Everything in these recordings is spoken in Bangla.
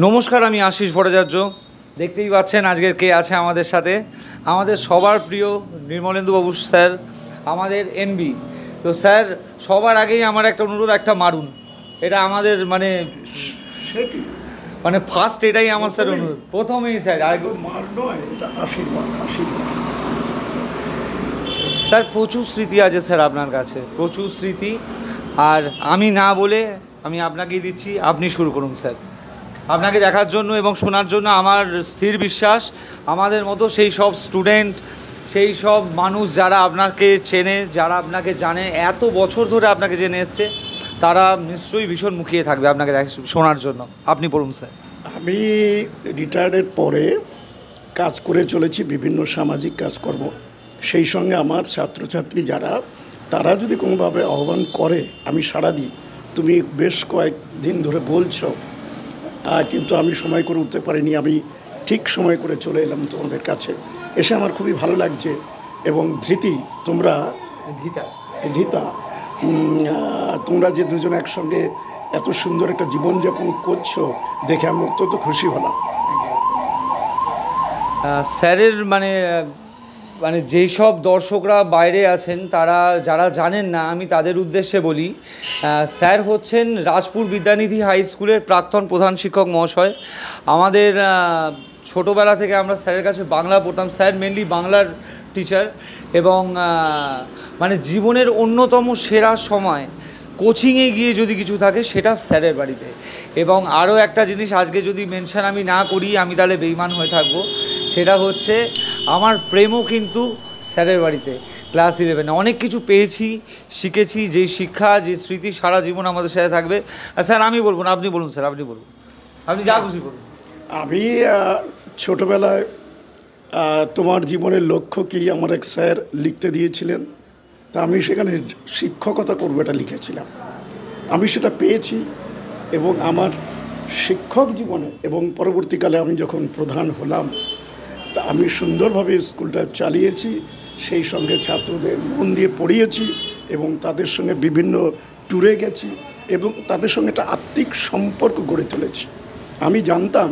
নমস্কার, আমি আশিস ভট্টাচার্য। দেখতেই পাচ্ছেন আজকের কে আছে আমাদের সাথে। আমাদের সবার প্রিয় নির্মলেন্দুবাবু স্যার, আমাদের এনবি। তো স্যার, সবার আগেই আমার একটা অনুরোধ, একটা মারুন। এটা আমাদের মানে ফার্স্ট এটাই আমার স্যার অনুরোধ প্রথমেই স্যার। স্যার প্রচুর স্মৃতি আছে স্যার আপনার কাছে, প্রচুর স্মৃতি। আর আমি না বলে আমি আপনাকেই দিচ্ছি, আপনি শুরু করুন স্যার। আপনাকে দেখার জন্য এবং শোনার জন্য আমার স্থির বিশ্বাস আমাদের মতো সেই সব স্টুডেন্ট, সেই সব মানুষ যারা আপনাকে চেনে, যারা আপনাকে জানে, এত বছর ধরে আপনাকে জেনে এসছে, তারা নিশ্চয়ই ভীষণ মুখিয়ে থাকবে আপনাকে শোনার জন্য। আপনি বলুন স্যার। আমি রিটায়ার্ডের পরে কাজ করে চলেছি বিভিন্ন সামাজিক কাজকর্ম। সেই সঙ্গে আমার ছাত্রছাত্রী যারা, তারা যদি কোনোভাবে আহ্বান করে আমি সাড়া দিই। তুমি বেশ কয়েকদিন ধরে বলছো, কিন্তু আমি সময় করে উঠতে পারিনি। আমি ঠিক সময় করে চলে এলাম তোমাদের কাছে। এসে আমার খুবই ভালো লাগছে। এবং ধৃতি, তোমরা ধীতা, তোমরা যে দুজন একসঙ্গে এত সুন্দর একটা জীবনযাপন করছো দেখে আমি অত্যন্ত খুশি হলাম। স্যারের মানে মানে যেই সব দর্শকরা বাইরে আছেন, তারা যারা জানেন না, আমি তাদের উদ্দেশ্যে বলি, স্যার হচ্ছেন রাজপুর বিদ্যানিধি হাই স্কুলের প্রাক্তন প্রধান শিক্ষক মহাশয়। আমাদের ছোটোবেলা থেকে আমরা স্যারের কাছে বাংলা পড়তাম। স্যার মেনলি বাংলার টিচার। এবং মানে জীবনের অন্যতম সেরা সময় কোচিংয়ে গিয়ে যদি কিছু থাকে সেটা স্যারের বাড়িতে। এবং আরও একটা জিনিস আজকে যদি মেনশন আমি না করি, আমি তাহলে বেইমান হয়ে থাকবো। সেটা হচ্ছে আমার প্রেমও কিন্তু স্যারের বাড়িতে। ক্লাস 11 অনেক কিছু পেয়েছি, শিখেছি। যেই শিক্ষা, যে স্মৃতি সারা জীবন আমাদের সাথে থাকবে। স্যার আমি বলবো না, আপনি বলুন স্যার, আপনি বলুন, আপনি যা খুশি বলুন। আমি ছোটোবেলায় তোমার জীবনের লক্ষ্য কী আমার এক স্যার লিখতে দিয়েছিলেন। তা আমি সেখানে শিক্ষকতা করবো এটা লিখেছিলাম। আমি সেটা পেয়েছি এবং আমার শিক্ষক জীবনে এবং পরবর্তীকালে আমি যখন প্রধান হলাম, তা আমি সুন্দরভাবে স্কুলটা চালিয়েছি। সেই সঙ্গে ছাত্রদের মন দিয়ে পড়িয়েছি এবং তাদের সঙ্গে বিভিন্ন ট্যুরে গেছি এবং তাদের সঙ্গে একটা আত্মিক সম্পর্ক গড়ে তুলেছি। আমি জানতাম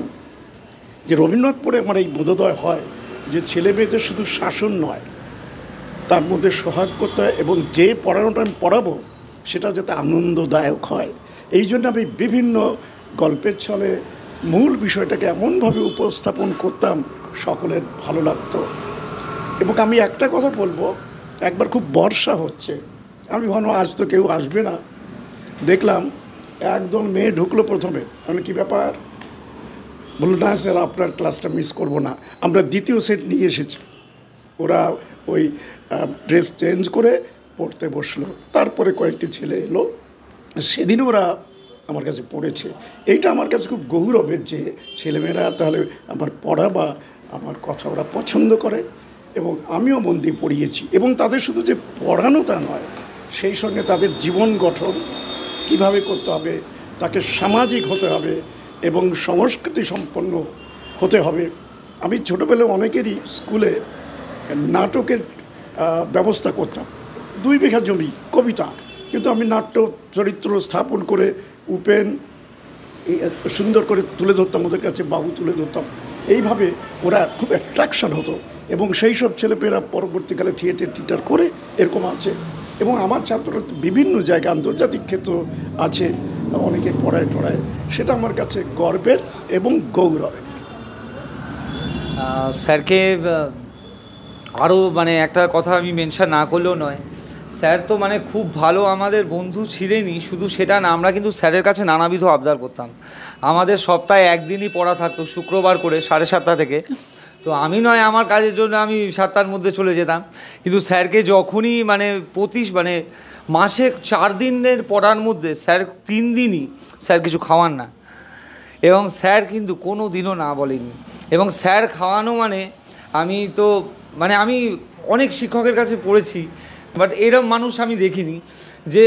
যে রবীন্দ্রনাথ পড়ে আমার এই বোধোদয় হয় যে ছেলে মেয়েদের শুধু শাসন নয়, তার মধ্যে সোহাগ করতে হয় এবং যে পড়ানোটা আমি পড়াবো সেটা যাতে আনন্দদায়ক হয়। এই জন্য আমি বিভিন্ন গল্পের ছলে মূল বিষয়টাকে এমনভাবে উপস্থাপন করতাম সকলের ভালো লাগতো। এবং আমি একটা কথা বলবো, একবার খুব বর্ষা হচ্ছে, আমি ভাবলাম আজ তো কেউ আসবে না। দেখলাম একদম মেয়ে ঢুকলো প্রথমে। আমি কি ব্যাপার? বললো না স্যার, আপনার ক্লাসটা মিস করবো না, আমরা দ্বিতীয় সেট নিয়ে এসেছি। ওরা ওই ড্রেস চেঞ্জ করে পড়তে বসলো। তারপরে কয়েকটি ছেলে এলো, সেদিন ওরা আমার কাছে পড়েছে। এইটা আমার কাছে খুব গৌরবের যে ছেলেমেয়েরা তাহলে আমার পড়া বা আমার কথা ওরা পছন্দ করে এবং আমিও মন দিয়ে পড়িয়েছি। এবং তাদের শুধু যে পড়ানো তা নয়, সেই সঙ্গে তাদের জীবন গঠন কিভাবে করতে হবে, তাকে সামাজিক হতে হবে এবং সংস্কৃতি সম্পন্ন হতে হবে। আমি ছোটোবেলায় অনেকেরই স্কুলে নাটকের ব্যবস্থা করতাম। 2 বিঘা জমি, কবিতা, কিন্তু আমি নাট্য চরিত্র স্থাপন করে উপেন সুন্দর করে তুলে ধরতাম, ওদের কাছে বাবু তুলে ধরতাম। এইভাবে ওরা খুব অ্যাট্রাকশান হতো এবং সেই সব ছেলেমেয়েরা পরবর্তীকালে থিয়েটার টিটার করে এরকম আছে। এবং আমার ছাত্ররা বিভিন্ন জায়গায় আন্তর্জাতিক ক্ষেত্র আছে, অনেকে পড়ায় টড়ায়। সেটা আমার কাছে গর্বের এবং গৌরবের। স্যারকে আরও মানে একটা কথা আমি মেনশন না করলেও নয়, স্যার তো মানে খুব ভালো আমাদের বন্ধু ছিলেনই। শুধু সেটা না, আমরা কিন্তু স্যারের কাছে নানাবিধ আবদার করতাম। আমাদের সপ্তাহে একদিনই পড়া থাকতো, শুক্রবার করে 7:30 থেকে। তো আমি নয়, আমার কাজের জন্য আমি 7টার মধ্যে চলে যেতাম। কিন্তু স্যারকে যখনই মানে মাসে 4 দিনের পড়ার মধ্যে স্যার 3 দিনই স্যার কিছু খাওয়ান না। এবং স্যার কিন্তু কোনো দিনও না বলেনি। এবং স্যার খাওয়ানো মানে আমি অনেক শিক্ষকের কাছে পড়েছি, বাট এরকম মানুষ আমি দেখিনি। যে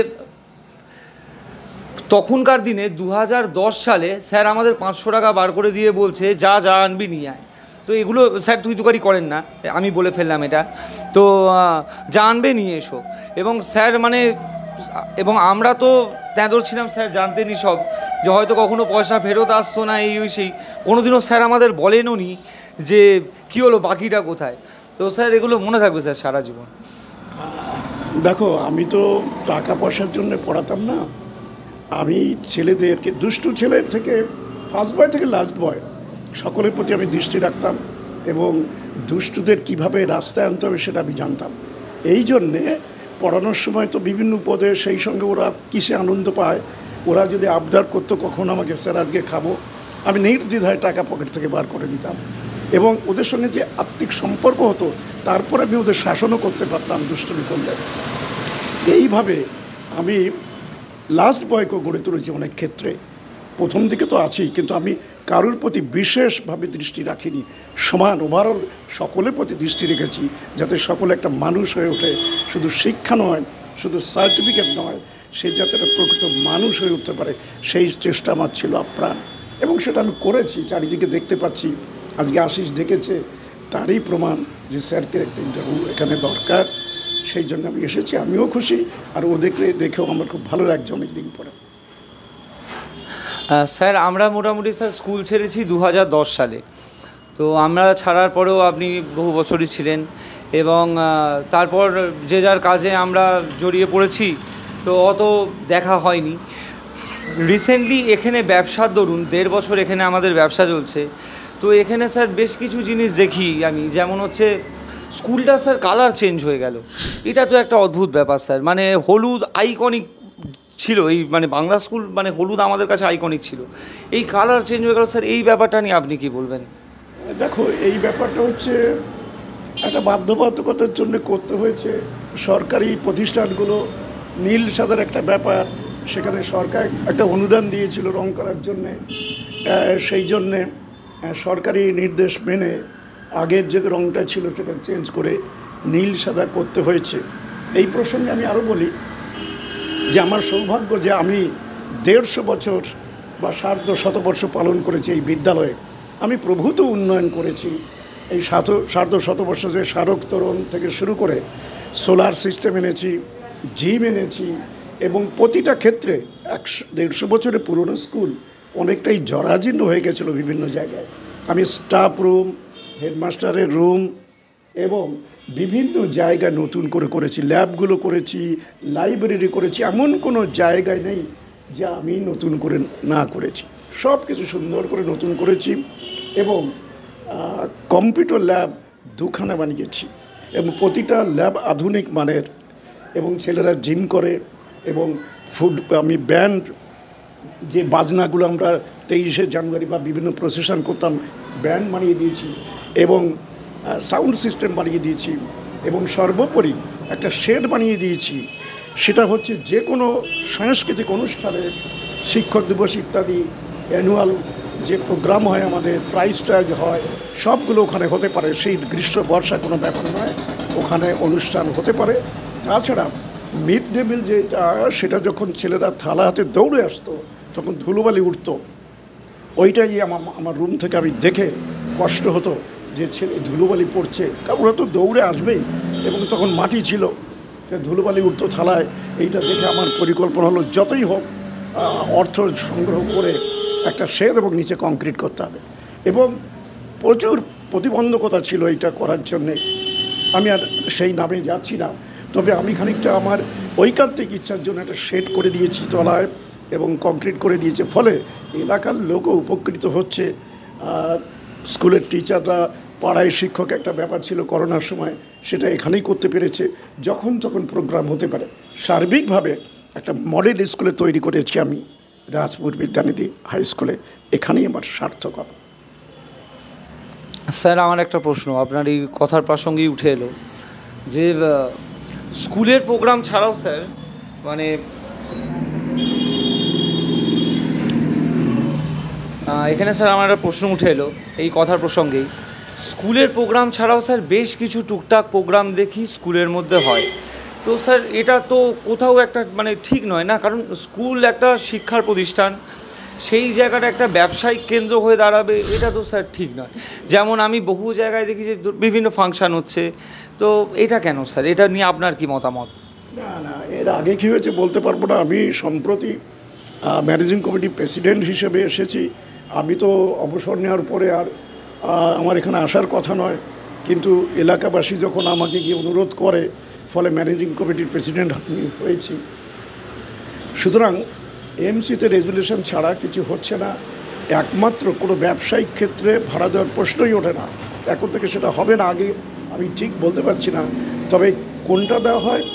তখনকার দিনে 2010 সালে স্যার আমাদের 500 টাকা বার করে দিয়ে বলছে, যা যা আনবি নিয়ে আয়। তো এগুলো স্যার তুই তুকারি করেন না, আমি বলে ফেললাম এটা। তো যা আনবে নিয়ে এসো। এবং স্যার মানে এবং আমরা তো তেঁদর ছিলাম, স্যার জানতেনই সব, যে হয়তো কখনো পয়সা ফেরত আসতো না, এই ওই সেই, কোনোদিনও স্যার আমাদের বলেনও নি যে কী হলো বাকিটা কোথায়। তো স্যার এগুলো মনে থাকবে স্যার সারা জীবন। দেখো, আমি তো টাকা পয়সার জন্য পড়াতাম না। আমি ছেলেদেরকে, দুষ্টু ছেলে থেকে ফার্স্ট বয় থেকে লাস্ট বয়, সকলের প্রতি আমি দৃষ্টি রাখতাম এবং দুষ্টুদের কিভাবে রাস্তায় আনতে হবে সেটা আমি জানতাম। এই জন্যে পড়ানোর সময় তো বিভিন্ন উপদেশ, সেই সঙ্গে ওরা কিসে আনন্দ পায়, ওরা যদি আবদার করতো কখন আমাকে স্যার আজকে খাবো, আমি নির্দ্বিধায় টাকা পকেট থেকে বার করে দিতাম এবং ওদের সঙ্গে যে আত্মিক সম্পর্ক হতো, তারপর আমি ওদের শাসনও করতে পারতাম দুষ্টুমি করলে। এইভাবে আমি লাস্ট বয়কেও গড়ে তুলেছি অনেক ক্ষেত্রে। প্রথম দিকে তো আছেই, কিন্তু আমি কারোর প্রতি বিশেষভাবে দৃষ্টি রাখিনি, সমান ওভারঅল সকলের প্রতি দৃষ্টি রেখেছি, যাতে সকলে একটা মানুষ হয়ে ওঠে। শুধু শিক্ষা নয়, শুধু সার্টিফিকেট নয়, সে যাতে একটা প্রকৃত মানুষ হয়ে উঠতে পারে, সেই চেষ্টা আমার ছিল আপ্রাণ এবং সেটা আমি করেছি। চারিদিকে দেখতে পাচ্ছি, আজকে আশিস ডেকেছে, তারই প্রমাণ যে স্যারকে একটা ইন্টারভিউ এখানে দরকার। সেই জন্য আমি এসেছি, আমিও খুশি, আর ওদেরকে দেখেও আমার খুব ভালো লাগছে অনেক দিন পরে। স্যার আমরা মোটামুটি স্যার স্কুল ছেড়েছি 2010 সালে। তো আমরা ছাড়ার পরেও আপনি বহু বছরই ছিলেন এবং তারপর যে যার কাজে আমরা জড়িয়ে পড়েছি, তো অত দেখা হয়নি। রিসেন্টলি এখানে ব্যবসার দরুন 1.5 বছর এখানে আমাদের ব্যবসা চলছে। তো এখানে স্যার বেশ কিছু জিনিস দেখি আমি, যেমন হচ্ছে স্কুলটা স্যার কালার চেঞ্জ হয়ে গেল। এটা তো একটা অদ্ভুত ব্যাপার স্যার, মানে হলুদ আইকনিক ছিল, এই মানে বাংলা স্কুল মানে হলুদ আমাদের কাছে আইকনিক ছিল, এই কালার চেঞ্জ হয়ে গেল স্যার, এই ব্যাপারটা নিয়ে আপনি কি বলবেন? দেখো, এই ব্যাপারটা হচ্ছে একটা বাধ্যবাধকতার জন্য করতে হয়েছে। সরকারি প্রতিষ্ঠানগুলো নীল সাদার একটা ব্যাপার, সেখানে সরকার একটা অনুদান দিয়েছিল রং করার জন্যে, সেই জন্যে সরকারি নির্দেশ মেনে আগের যে রংটা ছিল সেটা চেঞ্জ করে নীল সাদা করতে হয়েছে। এই প্রসঙ্গে আমি আরও বলি যে আমার সৌভাগ্য যে আমি 150 বছর বা শতবর্ষ পালন করেছি এই বিদ্যালয়ে। আমি প্রভূত উন্নয়ন করেছি এই শতবর্ষ, যে স্মারক তোরণ থেকে শুরু করে সোলার সিস্টেম এনেছি, জিম এনেছি এবং প্রতিটা ক্ষেত্রে 150 বছরের পুরনো স্কুল অনেকটাই জরাজীর্ণ হয়ে গেছিলো বিভিন্ন জায়গায়। আমি স্টাফ রুম, হেডমাস্টারের রুম এবং বিভিন্ন জায়গায় নতুন করে করেছি, ল্যাবগুলো করেছি, লাইব্রেরি করেছি, এমন কোনো জায়গায় নেই যা আমি নতুন করে না করেছি। সব কিছু সুন্দর করে নতুন করেছি এবং কম্পিউটার ল্যাব 2খানা বানিয়েছি এবং প্রতিটা ল্যাব আধুনিক মানের এবং ছেলেরা জিম করে এবং আমি ব্যান্ড, যে বাজনাগুলো আমরা 23শে জানুয়ারি বা বিভিন্ন প্রসেশন করতাম, ব্যান্ড বানিয়ে দিয়েছি এবং সাউন্ড সিস্টেম বানিয়ে দিয়েছি এবং সর্বোপরি একটা শেড বানিয়ে দিয়েছি। সেটা হচ্ছে যে কোনো সাংস্কৃতিক অনুষ্ঠানে, শিক্ষক দিবস ইত্যাদি, অ্যানুয়াল যে প্রোগ্রাম হয় আমাদের, প্রাইজ টাইজ হয়, সবগুলো ওখানে হতে পারে। শীত গ্রীষ্ম বর্ষা কোনো ব্যাপার নয়, ওখানে অনুষ্ঠান হতে পারে। তাছাড়া মিড ডে মিল যেটা, সেটা যখন ছেলেরা থালা হাতে দৌড়ে আসতো তখন ধুলোবালি উঠতো, ওইটাই আমার রুম থেকে আমি দেখে কষ্ট হতো যে ছেলে ধুলোবালি পড়ছে, কারণ ওরা তো দৌড়ে আসবেই এবং তখন মাটি ছিল, ধুলোবালি উঠতো থালায়। এইটা দেখে আমার পরিকল্পনা হলো যতই হোক অর্থ সংগ্রহ করে একটা শেড এবং নিচে কংক্রিট করতে হবে এবং প্রচুর প্রতিবন্ধকতা ছিল এইটা করার জন্যে। আমি আর সেই নামে যাচ্ছি না, তবে আমি খানিকটা আমার ঐকান্তিক ইচ্ছার জন্য একটা শেড করে দিয়েছি তলায় এবং কংক্রিট করে দিয়েছে, ফলে এলাকার লোকও উপকৃত হচ্ছে। স্কুলের টিচাররা, পাড়ায় শিক্ষক একটা ব্যাপার ছিল করোনার সময়, সেটা এখানেই করতে পেরেছে, যখন তখন প্রোগ্রাম হতে পারে। সার্বিকভাবে একটা মডেল স্কুলে তৈরি করেছি আমি রাজপুর বিদ্যানিধি হাই স্কুলে, এখানেই আমার সার্থকতা। স্যার আমার একটা প্রশ্ন আপনার এই কথার প্রসঙ্গেই উঠে এলো যে স্কুলের প্রোগ্রাম ছাড়াও স্যার মানে এখানে স্যার আমার একটা প্রশ্ন উঠে এলো এই কথার প্রসঙ্গেই, স্কুলের প্রোগ্রাম ছাড়াও স্যার বেশ কিছু টুকটাক প্রোগ্রাম দেখি স্কুলের মধ্যে হয়। তো স্যার এটা তো কোথাও একটা মানে ঠিক নয় না, কারণ স্কুল একটা শিক্ষার প্রতিষ্ঠান, সেই জায়গাটা একটা ব্যবসায়িক কেন্দ্র হয়ে দাঁড়াবে, এটা তো স্যার ঠিক নয়। যেমন আমি বহু জায়গায় দেখি যে বিভিন্ন ফাংশান হচ্ছে, তো এটা কেন স্যার, এটা নিয়ে আপনার কি মতামত? না না, এর এটা আগে কী হয়েছে বলতে পারবো না। আমি সম্প্রতি ম্যানেজিং কমিটির প্রেসিডেন্ট হিসেবে এসেছি। আমি তো অবসর নেওয়ার পরে আর আমার এখানে আসার কথা নয়, কিন্তু এলাকাবাসী যখন আমাকে গিয়ে অনুরোধ করে, ফলে ম্যানেজিং কমিটির প্রেসিডেন্ট আমি হয়েছি। সুতরাং এমসিতে রেজুলেশন ছাড়া কিছু হচ্ছে না। একমাত্র কোনো ব্যবসায়িক ক্ষেত্রে ভাড়া দেওয়ার প্রশ্নই ওঠে না, এখন থেকে সেটা হবে না। আগে আমি ঠিক বলতে পারছি না, তবে কোনটা দেওয়া হয়,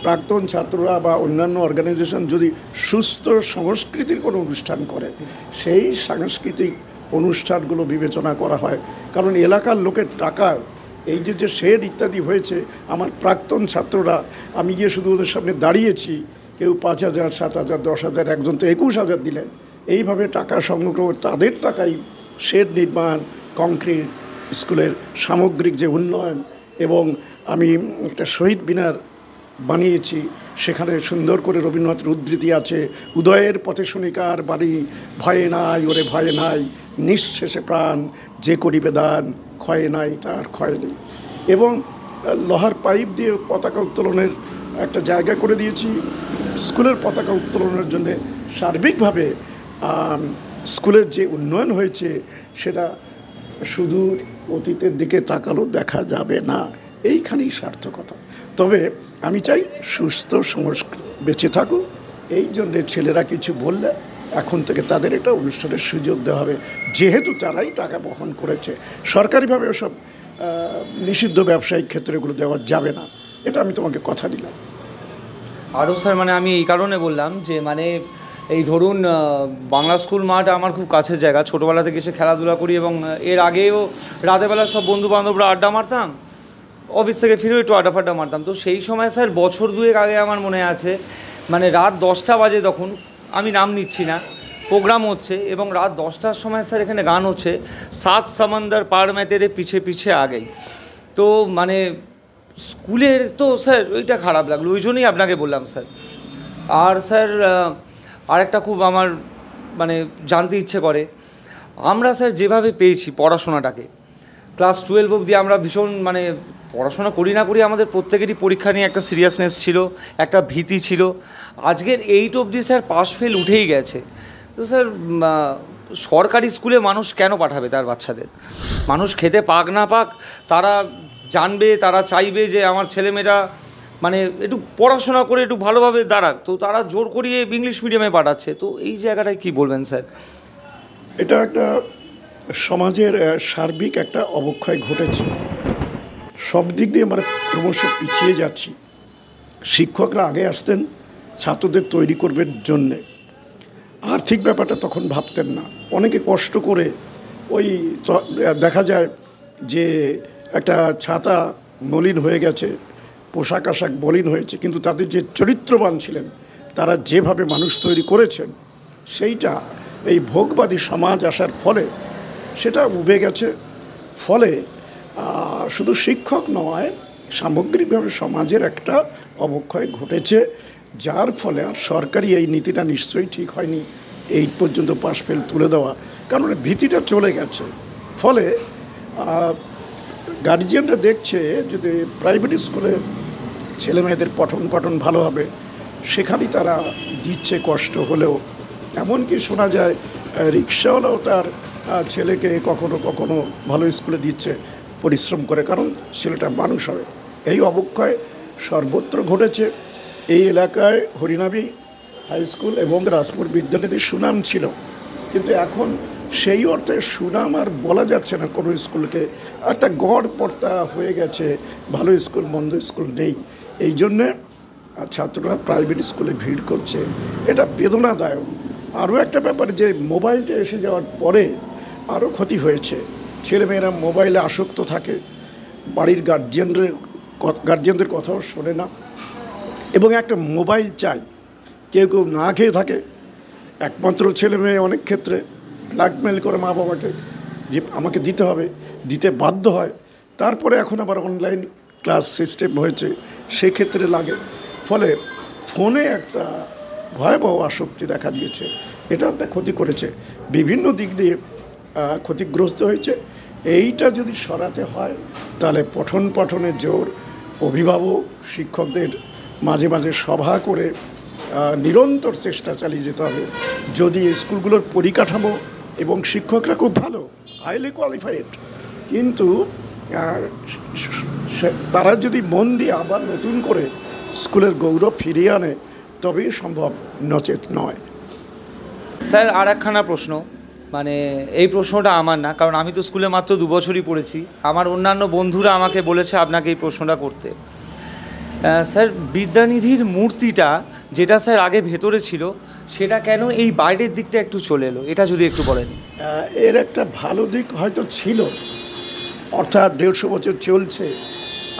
প্রাক্তন ছাত্ররা বা অন্যান্য অর্গানাইজেশন যদি সুস্থ সংস্কৃতির কোনো অনুষ্ঠান করে, সেই সাংস্কৃতিক অনুষ্ঠানগুলো বিবেচনা করা হয়। কারণ এলাকার লোকের টাকা, এই যে শেড ইত্যাদি হয়েছে, আমার প্রাক্তন ছাত্ররা, আমি গিয়ে শুধু ওদের সামনে দাঁড়িয়েছি, কেউ 5,000, 7,000, 10,000, একজন তো 21,000 দিলেন। এইভাবে টাকা সংগ্রহ, তাদের টাকাই শেড নির্মাণ, কংক্রিট, স্কুলের সামগ্রিক যে উন্নয়ন, এবং আমি একটা শহীদ মিনার বানিয়েছি, সেখানে সুন্দর করে রবীন্দ্রনাথের উদ্ধৃতি আছে, উদয়ের পথে শনিকার বাড়ি, ভয়ে নাই ওরে ভয়ে নাই, নিঃশেষে প্রাণ যে করিবে দান, ক্ষয়ে নাই তার ক্ষয় নেই। এবং লোহার পাইপ দিয়ে পতাকা উত্তোলনের একটা জায়গা করে দিয়েছি। স্কুলের পতাকা উত্তোলনের জন্য সার্বিকভাবে স্কুলের যে উন্নয়ন হয়েছে সেটা সুদূর অতীতের দিকে তাকালেও দেখা যাবে না। এইখানেই সার্থকতা। তবে আমি চাই সুস্থ সংস্কৃতি বেঁচে থাকুক। এই জন্যে ছেলেরা কিছু বললে এখন থেকে তাদের একটা অনুষ্ঠানের সুযোগ দেওয়া হবে, যেহেতু তারাই টাকা বহন করেছে। সরকারিভাবে ওসব নিষিদ্ধ ব্যবসায়িক ক্ষেত্রে এগুলো দেওয়া যাবে না, এটা আমি তোমাকে কথা দিলাম। আরও স্যার, মানে আমি এই কারণে বললাম যে মানে এই ধরুন বাংলা স্কুল মাঠ আমার খুব কাছের জায়গা, ছোটোবেলা থেকে এসে খেলাধুলা করি, এবং এর আগেও রাতেবেলা সব বন্ধু বান্ধবরা আড্ডা মারতাম, অফিস থেকে ফিরেও একটু আড্ডা ফাড্ডা মারতাম। তো সেই সময় স্যার বছর দুয়েক আগে আমার মনে আছে, মানে রাত 10টা বাজে, তখন আমি নাম নিচ্ছি না, প্রোগ্রাম হচ্ছে, এবং রাত 10টার সময় স্যার এখানে গান হচ্ছে, সাত সমন্দর পার মে তেরে পিছে পিছে আগেই। তো মানে স্কুলের তো স্যার ওইটা খারাপ লাগলো, ওই জন্যই আপনাকে বললাম স্যার। আর স্যার আরেকটা খুব আমার মানে জানতে ইচ্ছে করে, আমরা স্যার যেভাবে পেয়েছি পড়াশোনাটাকে, ক্লাস 12 অবধি আমরা ভীষণ মানে পড়াশোনা করি না করি আমাদের প্রত্যেকেরই পরীক্ষা নিয়ে একটা সিরিয়াসনেস ছিল, একটা ভীতি ছিল। আজকের 8 অবধি স্যার পাস ফেল উঠেই গেছে। তো স্যার সরকারি স্কুলে মানুষ কেন পাঠাবে তার বাচ্চাদের? মানুষ খেতে পাক না পাক, তারা জানবে, তারা চাইবে যে আমার ছেলেমেয়েরা মানে একটু পড়াশোনা করে একটু ভালোভাবে দাঁড়াক, তো তারা জোর করিয়ে ইংলিশ মিডিয়ামে পাঠাচ্ছে। তো এই জায়গাটায় কী বলবেন স্যার? এটা একটা সমাজের সার্বিক একটা অবক্ষয় ঘটেছে। সব দিক দিয়ে আমরা ক্রমশ পিছিয়ে যাচ্ছি। শিক্ষকরা আগে আসতেন ছাত্রদের তৈরি করবেন জন্যে, আর্থিক ব্যাপারটা তখন ভাবতেন না। অনেকে কষ্ট করে ওই দেখা যায় যে একটা ছাতা মলিন হয়ে গেছে, পোশাক আশাক মলিন হয়েছে, কিন্তু তাদের যে চরিত্রবান ছিলেন, তারা যেভাবে মানুষ তৈরি করেছেন, সেইটা এই ভোগবাদী সমাজ আসার ফলে সেটা উবে গেছে। ফলে শুধু শিক্ষক নয়, সামগ্রিকভাবে সমাজের একটা অবক্ষয় ঘটেছে, যার ফলে আর সরকারি এই নীতিটা নিশ্চয়ই ঠিক হয়নি, এই পর্যন্ত পাশ ফেল তুলে দেওয়া, কারণ ভীতিটা চলে গেছে। ফলে গার্জিয়ানরা দেখছে যদি প্রাইভেট স্কুলে ছেলে মেয়েদের পঠন পাঠন ভালো হবে, সেখানেই তারা দিচ্ছে কষ্ট হলেও। এমনকি শোনা যায় রিক্সাওয়ালাও তার ছেলেকে কখনো কখনো ভালো স্কুলে দিচ্ছে পরিশ্রম করে, কারণ ছেলেটা মানুষ হবে। এই অবক্ষয় সর্বত্র ঘটেছে। এই এলাকায় হরিনাবি হাই স্কুল এবং রাজপুর বিদ্যানিধির সুনাম ছিল, কিন্তু এখন সেই অর্থে সুনাম আর বলা যাচ্ছে না কোনো স্কুলকে। একটা গড় পড়তা হয়ে গেছে, ভালো স্কুল মন্দ স্কুল নেই। এই জন্যে ছাত্ররা প্রাইভেট স্কুলে ভিড় করছে, এটা বেদনাদায়ক। আরও একটা ব্যাপার যে মোবাইলটা এসে যাওয়ার পরে আরও ক্ষতি হয়েছে। ছেলেমেয়েরা মোবাইলে আসক্ত থাকে, বাড়ির গার্জিয়ানদের কথাও শোনে না, এবং একটা মোবাইল চাই। কেউ কেউ না খেয়ে থাকে, একমাত্র ছেলে মেয়ে অনেক ক্ষেত্রে ব্ল্যাকমেল করে মা বাবাকে যে আমাকে দিতে হবে, দিতে বাধ্য হয়। তারপরে এখন আবার অনলাইন ক্লাস সিস্টেম হয়েছে, সেক্ষেত্রে লাগে। ফলে ফোনে একটা ভয়াবহ আসক্তি দেখা দিয়েছে, এটা একটা ক্ষতি করেছে, বিভিন্ন দিক দিয়ে ক্ষতিগ্রস্ত হয়েছে। এইটা যদি সরাতে হয় তাহলে পঠন পাঠনের জোর, অভিভাবক শিক্ষকদের মাঝে মাঝে সভা করে নিরন্তর চেষ্টা চালিয়ে যেতে হবে। যদি স্কুলগুলোর পরিকাঠামো এবং শিক্ষকরা খুব ভালো, হাইলি কোয়ালিফাইড, কিন্তু তারা যদি মন দিয়ে আবার নতুন করে স্কুলের গৌরব ফিরিয়ে আনে তবেই সম্ভব, নচেত নয়। স্যার আর একখানা প্রশ্ন, মানে এই প্রশ্নটা আমার না, কারণ আমি তো স্কুলে মাত্র 2 বছরই পড়েছি। আমার অন্যান্য বন্ধুরা আমাকে বলেছে আপনাকে এই প্রশ্নটা করতে। স্যার, বিদ্যানিধির মূর্তিটা যেটা স্যার আগে ভেতরে ছিল সেটা কেন এই বাইরের দিকটা একটু চলে এলো, এটা যদি একটু বলেন। এর একটা ভালো দিক হয়তো ছিল, অর্থাৎ 150 বছর চলছে,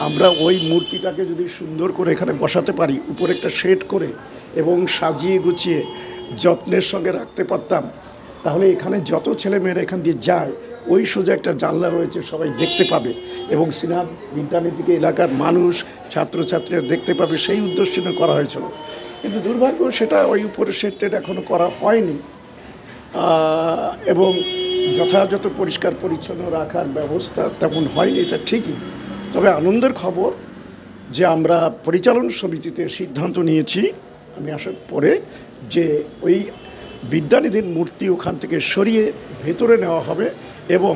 আমরা ওই মূর্তিটাকে যদি সুন্দর করে এখানে বসাতে পারি, উপরে একটা শেড করে এবং সাজিয়ে গুছিয়ে যত্নের সঙ্গে রাখতে পারতাম, তাহলে এখানে যত ছেলেমেয়েরা এখান দিয়ে যায় ওই সোজা একটা জানলা রয়েছে, সবাই দেখতে পাবে এবং সিনাদ বিদ্যানিধিকে এলাকার মানুষ ছাত্রছাত্রীরা দেখতে পাবে, সেই উদ্দেশ্যে করা হয়েছিল। কিন্তু দুর্ভাগ্য সেটা ওই উপরে শেডটেড এখনও করা হয়নি এবং যথাযথ পরিষ্কার পরিচ্ছন্ন রাখার ব্যবস্থা তেমন হয়নি, এটা ঠিকই। তবে আনন্দের খবর যে আমরা পরিচালন সমিতিতে সিদ্ধান্ত নিয়েছি আমি আসার পরে যে ওই বিদ্যানিধির মূর্তি ওখান থেকে সরিয়ে ভেতরে নেওয়া হবে এবং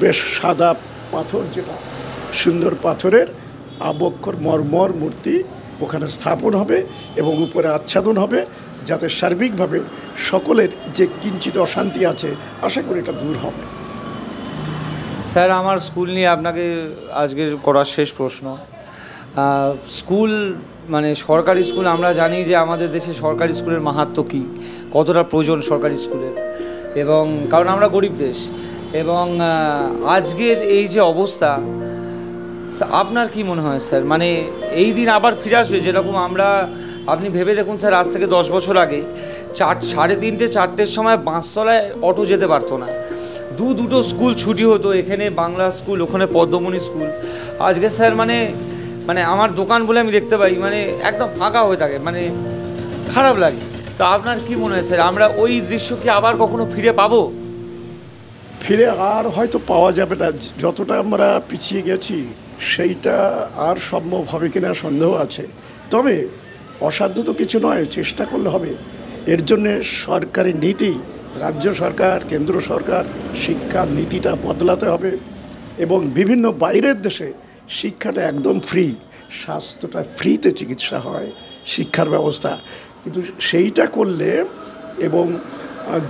বেশ সাদা পাথর, যেটা সুন্দর পাথরের আবক্ষর মর্মর মূর্তি ওখানে স্থাপন হবে এবং উপরে আচ্ছাদন হবে, যাতে সার্বিকভাবে সকলের যে কিঞ্চিত অশান্তি আছে আশা করি এটা দূর হবে। স্যার, আমার স্কুল নিয়ে আপনাকে আজকের করার শেষ প্রশ্ন। স্কুল মানে সরকারি স্কুল, আমরা জানি যে আমাদের দেশে সরকারি স্কুলের মাহাত্ম্য কী, কতটা প্রয়োজন সরকারি স্কুলের, এবং কারণ আমরা গরিব দেশ, এবং আজকের এই যে অবস্থা, আপনার কি মনে হয় স্যার, মানে এই দিন আবার ফিরে আসবে যেরকম আমরা, আপনি ভেবে দেখুন স্যার, আজ থেকে 10 বছর আগে 3:30 4টের সময় বাঁশতলায় অটো যেতে পারতো না, দুটো স্কুল ছুটি হতো, এখানে বাংলা স্কুল, ওখানে পদ্মমণি স্কুল। আজকে স্যার মানে আমার দোকান বলে আমি দেখতে পাই মানে একদম ফাঁকা হয়ে থাকে, মানে খারাপ লাগে। তো আপনার কি মনে হয় স্যার, আমরা ওই দৃশ্য কি আবার কখনো ফিরে পাবো? ফিরে আর হয়তো পাওয়া যাবে না, যতটা আমরা পিছিয়ে গেছি সেইটা আর সম্ভব হবে কিনা সন্দেহ আছে। তবে অসাধ্য তো কিছু নয়, চেষ্টা করলে হবে। এর জন্যে সরকারি নীতি, রাজ্য সরকার, কেন্দ্র সরকার শিক্ষার নীতিটা বদলাতে হবে এবং বিভিন্ন বাইরের দেশে শিক্ষাটা একদম ফ্রি, স্বাস্থ্যটা ফ্রিতে চিকিৎসা হয়, শিক্ষার ব্যবস্থা। কিন্তু সেইটা করলে এবং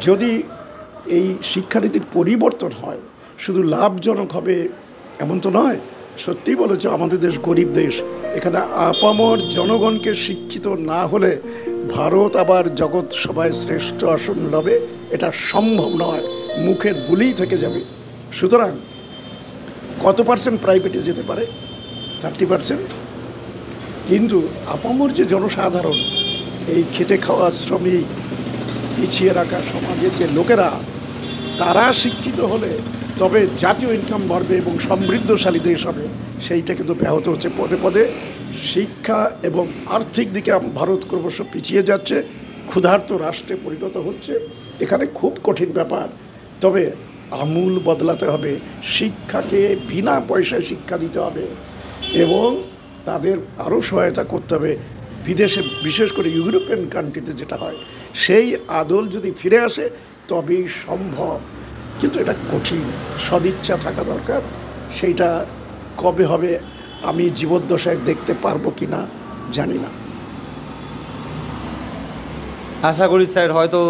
যদি এই শিক্ষানীতির পরিবর্তন হয়, শুধু লাভজনক হবে এমন তো নয়। সত্যিই বলেছ, আমাদের দেশ গরিব দেশ, এখানে আপামর জনগণকে শিক্ষিত না হলে ভারত আবার জগৎ সভায় শ্রেষ্ঠ আসন লবে, এটা সম্ভব নয়, মুখের বুলিই থেকে যাবে। সুতরাং কত পার্সেন্ট প্রাইভেটে যেতে পারে? 30%। কিন্তু আপামর যে জনসাধারণ, এই খেটে খাওয়া শ্রমিক, পিছিয়ে রাখা সমাজের যে লোকেরা, তারা শিক্ষিত হলে তবে জাতীয় ইনকাম বাড়বে এবং সমৃদ্ধশালী দেশ হবে। সেইটা কিন্তু ব্যাহত হচ্ছে পদে পদে। শিক্ষা এবং আর্থিক দিকে ভারত ক্রমশ পিছিয়ে যাচ্ছে, ক্ষুধার্ত রাষ্ট্রে পরিণত হচ্ছে। এখানে খুব কঠিন ব্যাপার, তবে আমূল বদলাতে হবে। শিক্ষাকে বিনা পয়সায় শিক্ষা দিতে হবে এবং তাদের আরও সহায়তা করতে হবে। বিদেশে, বিশেষ করে ইউরোপিয়ান কান্ট্রিতে যেটা হয়, সেই আদল যদি ফিরে আসে তবেই সম্ভব। কিন্তু এটা কঠিন, সদিচ্ছা থাকা দরকার। সেইটা কবে হবে আমি জীবদ্দশায় দেখতে পারবো কি না জানি না। আশা করি স্যার হয়তো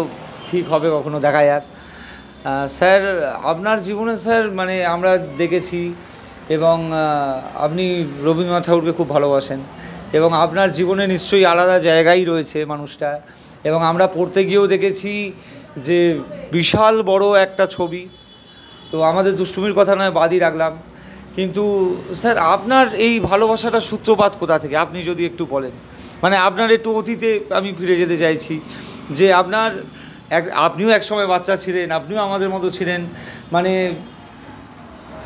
ঠিক হবে, কখনো দেখা যাক। স্যার, আপনার জীবনে স্যার মানে আমরা দেখেছি এবং আপনি রবীন্দ্রনাথ ঠাকুরকে খুব ভালোবাসেন এবং আপনার জীবনে নিশ্চয়ই আলাদা জায়গায় রয়েছে মানুষটা, এবং আমরা পড়তে গিয়েও দেখেছি যে বিশাল বড় একটা ছবি। তো আমাদের দুষ্টুমির কথা নয়, বাদই রাখলাম, কিন্তু স্যার আপনার এই ভালোবাসাটার সূত্রপাত কোথা থেকে আপনি যদি একটু বলেন। মানে আপনার একটু অতীতে আমি ফিরে যেতে চাইছি, যে আপনিও এক সময় বাচ্চা ছিলেন, আপনিও আমাদের মতো ছিলেন, মানে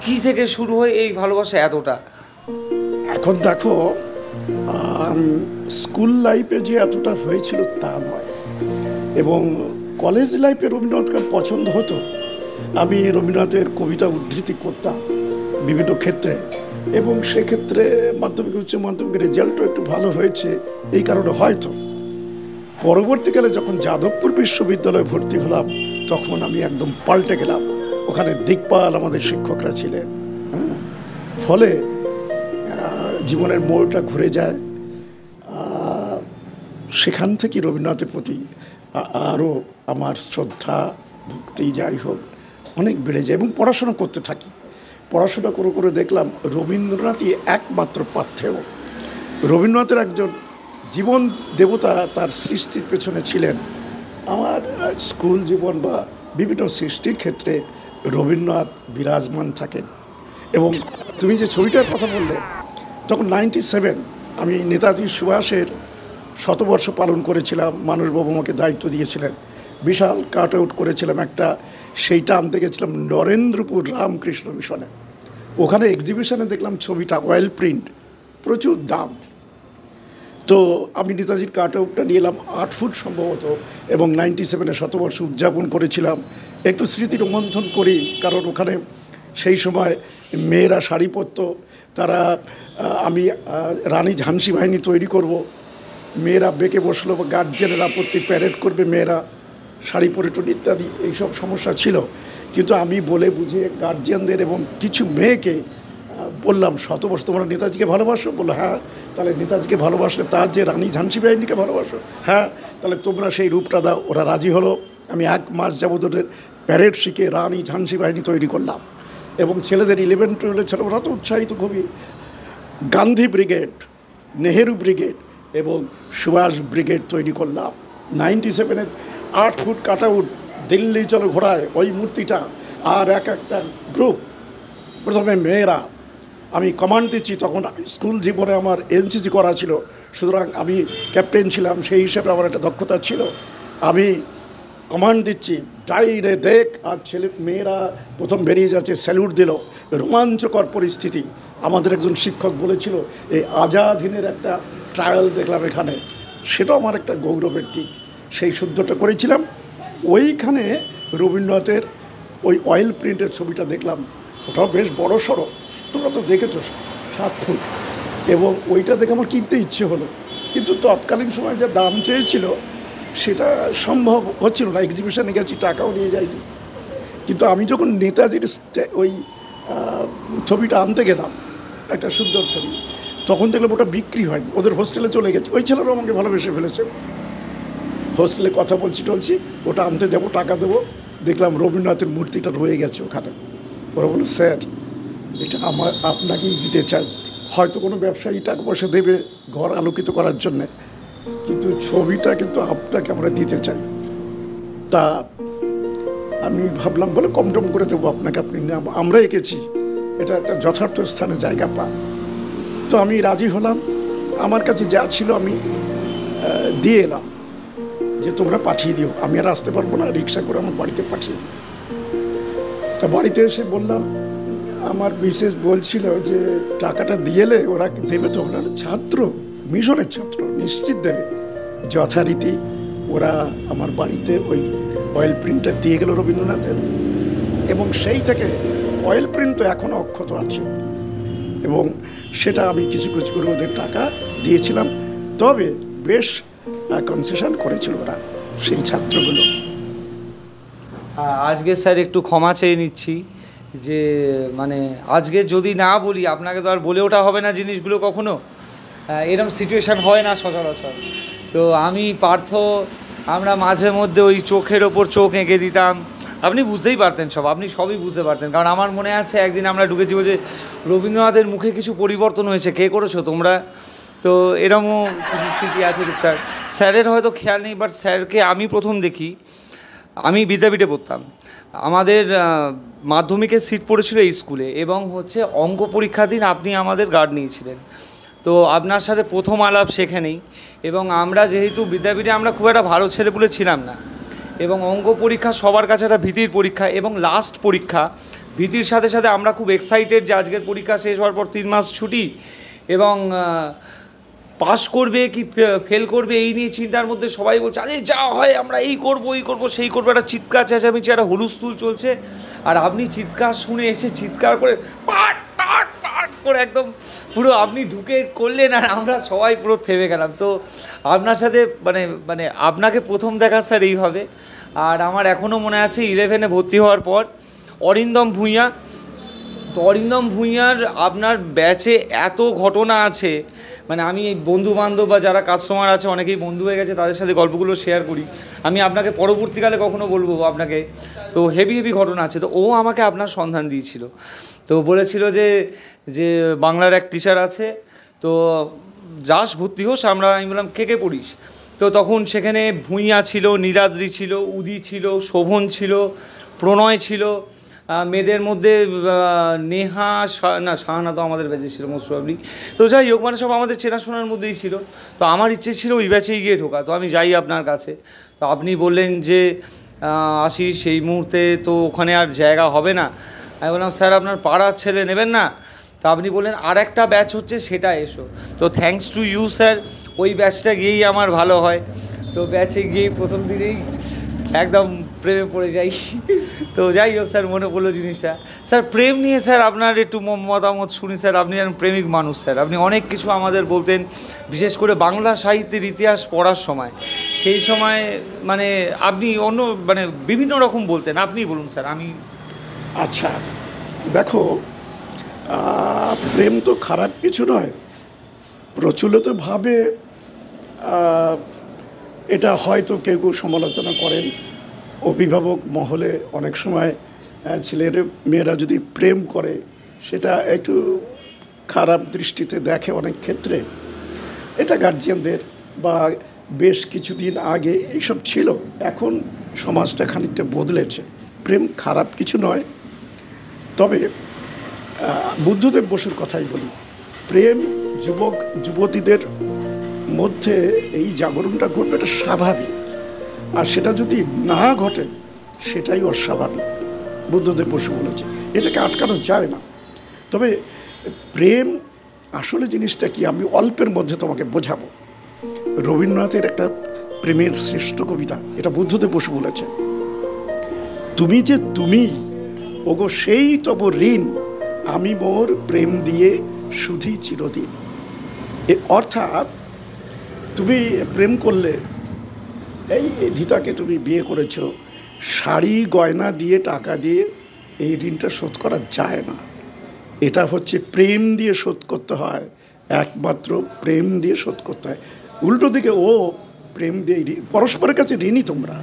কি থেকে শুরু হয় এই ভালোবাসা এতটা? এখন দেখো, স্কুল লাইফে যে এতটা হয়েছিল তা নয়, এবং কলেজ লাইফে রবীন্দ্রনাথকে পছন্দ হতো। আমি রবীন্দ্রনাথের কবিতা উদ্ধৃতি করতাম বিভিন্ন ক্ষেত্রে, এবং সেক্ষেত্রে মাধ্যমিক উচ্চ মাধ্যমিক রেজাল্টও একটু ভালো হয়েছে। এই কারণে হয়তো পরবর্তীকালে যখন যাদবপুর বিশ্ববিদ্যালয়ে ভর্তি হলাম তখন আমি একদম পাল্টে গেলাম। ওখানে দিকপাল আমাদের শিক্ষকরা ছিলেন। ফলে জীবনের মোড়টা ঘুরে যায়। সেখান থেকে রবীন্দ্রনাথের প্রতি আরও আমার শ্রদ্ধা ভক্তি যাই হোক অনেক বেড়ে যায় এবং পড়াশোনা করতে থাকি। পড়াশোনা করে করে দেখলাম রবীন্দ্রনাথই একমাত্র পাথেয়। রবীন্দ্রনাথের একজন জীবন দেবতা তার সৃষ্টির পেছনে ছিলেন। আমার স্কুল জীবন বা বিভিন্ন সৃষ্টির ক্ষেত্রে রবীন্দ্রনাথ বিরাজমান থাকেন। এবং তুমি যে ছবিটার কথা বললে, তখন 97 আমি নেতাজি সুভাষের শতবর্ষ পালন করেছিলাম। মানুষবাবু আমাকে দায়িত্ব দিয়েছিলেন, বিশাল কাট আউট করেছিলাম একটা, সেইটা আনতে গেছিলাম নরেন্দ্রপুর রামকৃষ্ণ মিশনে। ওখানে এক্সিবিশনে দেখলাম ছবিটা অয়েল প্রিন্ট, প্রচুর দাম। তো আমি নেতাজির কাট আউটটা নিয়ে এলাম 8 ফুট সম্ভবত, এবং 97-এ শতবর্ষ উদযাপন করেছিলাম। একটু স্মৃতি রোমন্থন করি, কারণ ওখানে সেই সময় মেয়েরা শাড়ি পরতো। তারা আমি রানী ঝান্সি বাহিনী তৈরি করব, মেয়েরা বেঁকে বসলো, বা গার্জেনের আপত্তি, প্যারেড করবে মেয়েরা শাড়ি পরে টুন ইত্যাদি, এইসব সমস্যা ছিল। কিন্তু আমি বলে বুঝে গার্জিয়ানদের এবং কিছু মেয়েকে বললাম, শতবর্ষ তোমরা নেতাজিকে ভালোবাসো? বললো হ্যাঁ। তাহলে নেতাজিকে ভালোবাসলে তার যে রানী ঝান্সি বাহিনীকে ভালোবাসো? হ্যাঁ। তাহলে তোমরা সেই রূপটা দাও। ওরা রাজি হলো। আমি 1 মাস যাবত ওদের প্যারেড শিখে রানী ঝান্সি বাহিনী তৈরি করলাম। এবং ছেলেদের 11-12 ছিল, ওরা তো উৎসাহিত খুবই। গান্ধী ব্রিগেড, নেহেরু ব্রিগেড এবং সুভাষ ব্রিগেড তৈরি করলাম। 97-এ 8 ফুট কাট আউট, দিল্লি চলো ঘোড়ায়, ওই মূর্তিটা। আর একটা গ্রুপ, প্রথমে মেয়েরা, আমি কমান্ড দিচ্ছি। তখন স্কুল জীবনে আমার এনসিসি করা ছিল, সুতরাং আমি ক্যাপ্টেন ছিলাম, সেই হিসাবে আমার একটা দক্ষতা ছিল। আমি কমান্ড দিচ্ছি, ডাইরে দেখ, আর মেয়েরা প্রথম বেরিয়ে যাচ্ছে, স্যালুট দিল। রোমাঞ্চকর পরিস্থিতি। আমাদের একজন শিক্ষক বলেছিল, এই আজাদ হিন্দের একটা ট্রায়াল দেখলাম এখানে, সেটাও আমার একটা গৌরবের দিক। সেই শুদ্ধটা করেছিলাম। ওইখানে রবীন্দ্রনাথের ওই অয়েল প্রিন্টের ছবিটা দেখলাম, ওটাও বেশ বড় সড়ো, তোমরা তো দেখেছো, 7 ফুট। এবং ওইটা দেখে আমার কিনতে ইচ্ছে হলো, কিন্তু তৎকালীন সময় যা দাম চেয়েছিল সেটা সম্ভব হচ্ছিল না। এক্সিবিশনে গেছি, টাকাও নিয়ে যাইনি। কিন্তু আমি যখন নেতাজির ওই ছবিটা আনতে গেলাম, একটা সুন্দর ছবি, তখন দেখলাম ওটা বিক্রি হয়নি, ওদের হোস্টেলে চলে গেছে। ওই ছেলেরাও আমাকে ভালোবেসে ফেলেছে। হোস্টেলে কথা বলছি, ওটা আনতে যাব, টাকা দেবো, দেখলাম রবীন্দ্রনাথের মূর্তিটা রয়ে গেছে ওখানে। ওরা বলল, স্যার এটা আপনাকেই দিতে চাই। হয়তো কোনো ব্যবসায়ী টাকা পয়সা দেবে ঘর আলোকিত করার জন্যে, কিন্তু ছবিটা কিন্তু আপনাকে আমরা দিতে চাই। তা আমি ভাবলাম, বলে কম টম করে দেবো আপনাকে, আপনি আমরা এঁকেছি, এটা একটা যথার্থ স্থানে জায়গা পা। তো আমি রাজি হলাম। আমার কাছে যা ছিল আমি দিয়ে এলাম, যে তোমরা পাঠিয়ে দিও, আমি আর আসতে পারবো না, রিক্সা করে আমার বাড়িতে পাঠিয়ে দিও। তা বাড়িতে এসে বললাম, আমার বিশেষ বলছিল যে টাকাটা দিয়ে এলে ওরা দেবে তো? ওরা ছাত্র, মিশনের ছাত্র, নিশ্চিত দেবে। যথারীতি ওরা আমার বাড়িতে ওই অয়েল প্রিন্টটা দিয়ে গেল রবীন্দ্রনাথের, এবং সেই থেকে অয়েল প্রিন্ট তো এখনও অক্ষত আছে। এবং সেটা আমি কিছু কিছু করে ওদের টাকা দিয়েছিলাম। তবে বেশ কনসেশন করেছিল ওরা, সেই ছাত্রগুলো। আজকে স্যার একটু ক্ষমা চেয়ে নিচ্ছি, যে মানে আজকে যদি না বলি, আপনাকে তো আর বলে ওঠা হবে না জিনিসগুলো কখনো, এরকম সিচুয়েশান হয় না সচরাচর। তো আমি পার্থ, আমরা মাঝে মধ্যে ওই চোখের ওপর চোখ এঁকে দিতাম, আপনি বুঝতেই পারতেন সব, আপনি সবই বুঝতে পারতেন। কারণ আমার মনে আছে একদিন আমরা ঢুকেছি, বলছে রবীন্দ্রনাথের মুখে কিছু পরিবর্তন হয়েছে, কে করেছো তোমরা? তো এরকমও কিছু স্মৃতি আছে টুকটাক। স্যারের হয়তো খেয়াল নেই, বাট স্যারকে আমি প্রথম দেখি, আমি বিদ্যাপীঠে পড়তাম, আমাদের মাধ্যমিকের সিট পড়েছিল এই স্কুলে, এবং হচ্ছে অঙ্ক পরীক্ষার দিন আপনি আমাদের গার্ড নিয়েছিলেন। তো আপনার সাথে প্রথম আলাপ সেখানেই। এবং আমরা যেহেতু বিদ্যাপীঠে আমরা খুব একটা ভালো ছেলেপুলে ছিলাম না, এবং অঙ্ক পরীক্ষা সবার কাছে একটা ভীতির পরীক্ষা, এবং লাস্ট পরীক্ষা, ভীতির সাথে সাথে আমরা খুব এক্সাইটেড যে আজকের পরীক্ষা শেষ হওয়ার পর 3 মাস ছুটি, এবং পাস করবে কি ফেল করবে এই নিয়ে চিন্তার মধ্যে সবাই বলছে, আরে যা হয় আমরা এই করবো সেই করবো, একটা চিৎকার চেঁচামেচি, একটা হুলুস্থুল চলছে। আর আপনি চিৎকার শুনে এসে চিৎকার করে পাট পাট পাট করে একদম পুরো আপনি ঢুকে করলেন আর আমরা সবাই পুরো থেমে গেলাম। তো আপনার সাথে মানে মানে আপনাকে প্রথম দেখা স্যার এইভাবে। আর আমার এখনও মনে আছে 11-এ ভর্তি হওয়ার পর অরিন্দম ভূঁইয়া, তো অরিন্দম ভূঁইয়ার আপনার ব্যাচে এত ঘটনা আছে, মানে আমি এই বন্ধুবান্ধব বা যারা কাস্টমার আছে অনেকেই বন্ধু হয়ে গেছে, তাদের সাথে গল্পগুলো শেয়ার করি। আমি আপনাকে পরবর্তীকালে কখনো বলবো আপনাকে, তো হেভি হেভি ঘটনা আছে। তো ও আমাকে আপনার সন্ধান দিয়েছিল, তো বলেছিল যে যে বাংলার এক টিচার আছে, তো যাস ভর্তি হোস। আমি বললাম কে কে পড়িস? তো তখন সেখানে ভূঁইয়া ছিল, নীলাদ্রি ছিল, উদি ছিল, শোভন ছিল, প্রণয় ছিল, মেয়েদের মধ্যে নেহা, না শাহানা তো আমাদের ব্যাচে ছিল মোস্ট প্রবলি। তো যাই হোক, মানে সব আমাদের চেনাশোনার মধ্যেই ছিল। তো আমার ইচ্ছে ছিল ওই ব্যাচেই গিয়ে ঢোকা। তো আমি যাই আপনার কাছে, তো আপনি বললেন যে আশিস এই মুহূর্তে তো ওখানে আর জায়গা হবে না। আমি বললাম স্যার আপনার পাড়ার ছেলে নেবেন না? তো আপনি বললেন আর একটা ব্যাচ হচ্ছে, সেটা এসো। তো থ্যাঙ্কস টু ইউ স্যার, ওই ব্যাচটা গিয়েই আমার ভালো হয়। তো ব্যাচে গিয়েই প্রথম দিনেই একদম প্রেমে পড়ে যাই। তো যাই হোক স্যার, মনে পড়লো জিনিসটা। স্যার প্রেম নিয়ে স্যার আপনার একটু মতামত শুনি স্যার। আপনি যেন প্রেমিক মানুষ স্যার, আপনি অনেক কিছু আমাদের বলতেন, বিশেষ করে বাংলা সাহিত্যের ইতিহাস পড়ার সময়। সেই সময় মানে আপনি অন্য মানে বিভিন্ন রকম বলতেন। আপনিই বলুন স্যার। আমি আচ্ছা, দেখো, প্রেম তো খারাপ কিছু নয়। প্রচলিতভাবে এটা হয়তো কেউ কেউ সমালোচনা করেন। অভিভাবক মহলে অনেক সময় ছেলের মেয়েরা যদি প্রেম করে সেটা একটু খারাপ দৃষ্টিতে দেখে অনেক ক্ষেত্রে। এটা গার্জিয়ানদের বা বেশ কিছুদিন আগে এইসব ছিল, এখন সমাজটা খানিকটা বদলেছে। প্রেম খারাপ কিছু নয়। তবে বুদ্ধদেব বসুর কথাই বলি, প্রেম যুবক যুবতীদের মধ্যে এই জাগরণটা ঘটবে, এটা স্বাভাবিক। আর সেটা যদি না ঘটে সেটাই অস্বাভাবিক, বুদ্ধদেব বসু বলেছে। এটাকে আটকানো যায় না। তবে প্রেম আসলে জিনিসটা কি, আমি অল্পের মধ্যে তোমাকে বোঝাবো। রবীন্দ্রনাথের একটা প্রেমের শ্রেষ্ঠ কবিতা, এটা বুদ্ধদেব বসু বলেছে। তুমি যে তুমি, ওগো সেই তব ঋণ, আমি মোর প্রেম দিয়ে শুধি চিরদিন। অর্থাৎ তুমি প্রেম করলে, এই ধিতাকে তুমি বিয়ে করেছো, শাড়ি গয়না দিয়ে টাকা দিয়ে এই ঋণটা শোধ করা যায় না। এটা হচ্ছে প্রেম দিয়ে শোধ করতে হয়, একমাত্র প্রেম দিয়ে শোধ করতে হয়। উল্টো দিকে ও প্রেম দিয়ে পরস্পরের কাছে ঋণী তোমরা,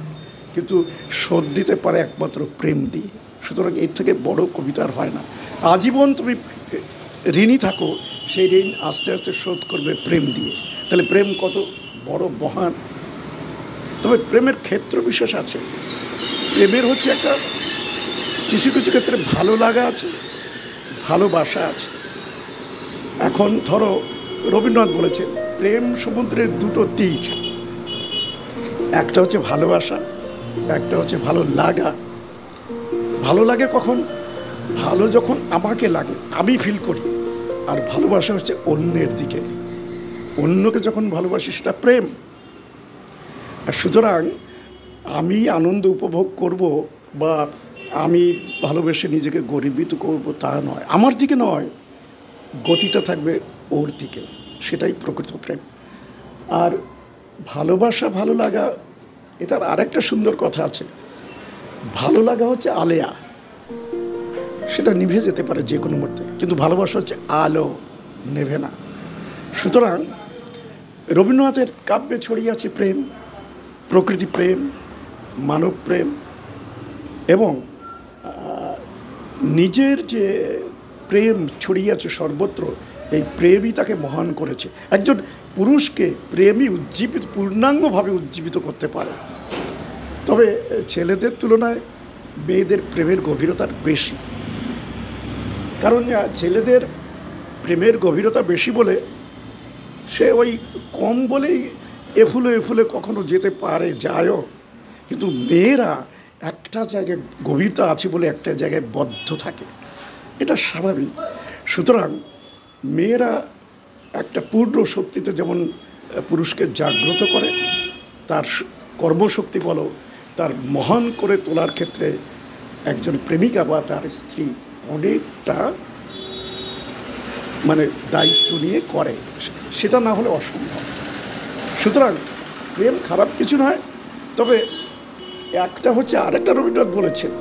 কিন্তু শোধ দিতে পারে একমাত্র প্রেম দিয়ে। সুতরাং এর থেকে বড় কবিতার হয় না। আজীবন তুমি ঋণী থাকো, সেই ঋণ আস্তে আস্তে শোধ করবে প্রেম দিয়ে। তাহলে প্রেম কত বড় মহান। তবে প্রেমের ক্ষেত্র বিশেষ আছে। প্রেমের হচ্ছে একটা কিছু কিছু ক্ষেত্রে ভালো লাগা আছে, ভালোবাসা আছে। এখন ধরো, রবীন্দ্রনাথ বলেছেন প্রেম সমুদ্রের দুটো তীর, একটা হচ্ছে ভালোবাসা, একটা হচ্ছে ভালো লাগা। ভালো লাগে কখন? ভালো যখন আমাকে লাগে, আমি ফিল করি। আর ভালোবাসা হচ্ছে অন্যের দিকে, অন্যকে যখন ভালোবাসি সেটা প্রেম। আর সুতরাং আমি আনন্দ উপভোগ করব বা আমি ভালোবেসে নিজেকে গর্বিত করব তা নয়, আমার দিকে নয়, গতিটা থাকবে ওর দিকে, সেটাই প্রকৃত প্রেম। আর ভালোবাসা ভালো লাগা, এটার আরেকটা সুন্দর কথা আছে। ভালো লাগা হচ্ছে আলেয়া, সেটা নিভে যেতে পারে যে কোনো মুহূর্তে, কিন্তু ভালোবাসা হচ্ছে আলো, নেভে না। সুতরাং রবীন্দ্রনাথের কাব্যে ছড়িয়ে আছে প্রেম, প্রকৃতি প্রেম, মানব প্রেম, এবং নিজের যে প্রেম ছড়িয়ে আছে সর্বত্র, এই প্রেমই তাকে মহান করেছে। একজন পুরুষকে প্রেমই উজ্জীবিত, পূর্ণাঙ্গভাবে উজ্জীবিত করতে পারে। তবে ছেলেদের তুলনায় মেয়েদের প্রেমের গভীরতা বেশি। কারণ ছেলেদের প্রেমের গভীরতা বেশি বলে সে ওই কম বলেই এফুলে এফুলে কখনো যেতে পারে, যায়ও। কিন্তু মেয়েরা একটা জায়গায় গভীরতা আছে বলে একটা জায়গায় বদ্ধ থাকে, এটা স্বাভাবিক। সুতরাং মেয়েরা একটা পূর্ণ শক্তিতে যেমন পুরুষকে জাগ্রত করে, তার কর্মশক্তি বলো, তার মহান করে তোলার ক্ষেত্রে একজন প্রেমিকা বা তার স্ত্রী অনেকটা মানে দায়িত্ব নিয়ে করে, সেটা না হলে অসম্ভব। সুতরাং প্রেম খারাপ কিছু নয়, তবে একটা হচ্ছে, আরেকটা রবীন্দ্রনাথ বলেছেন,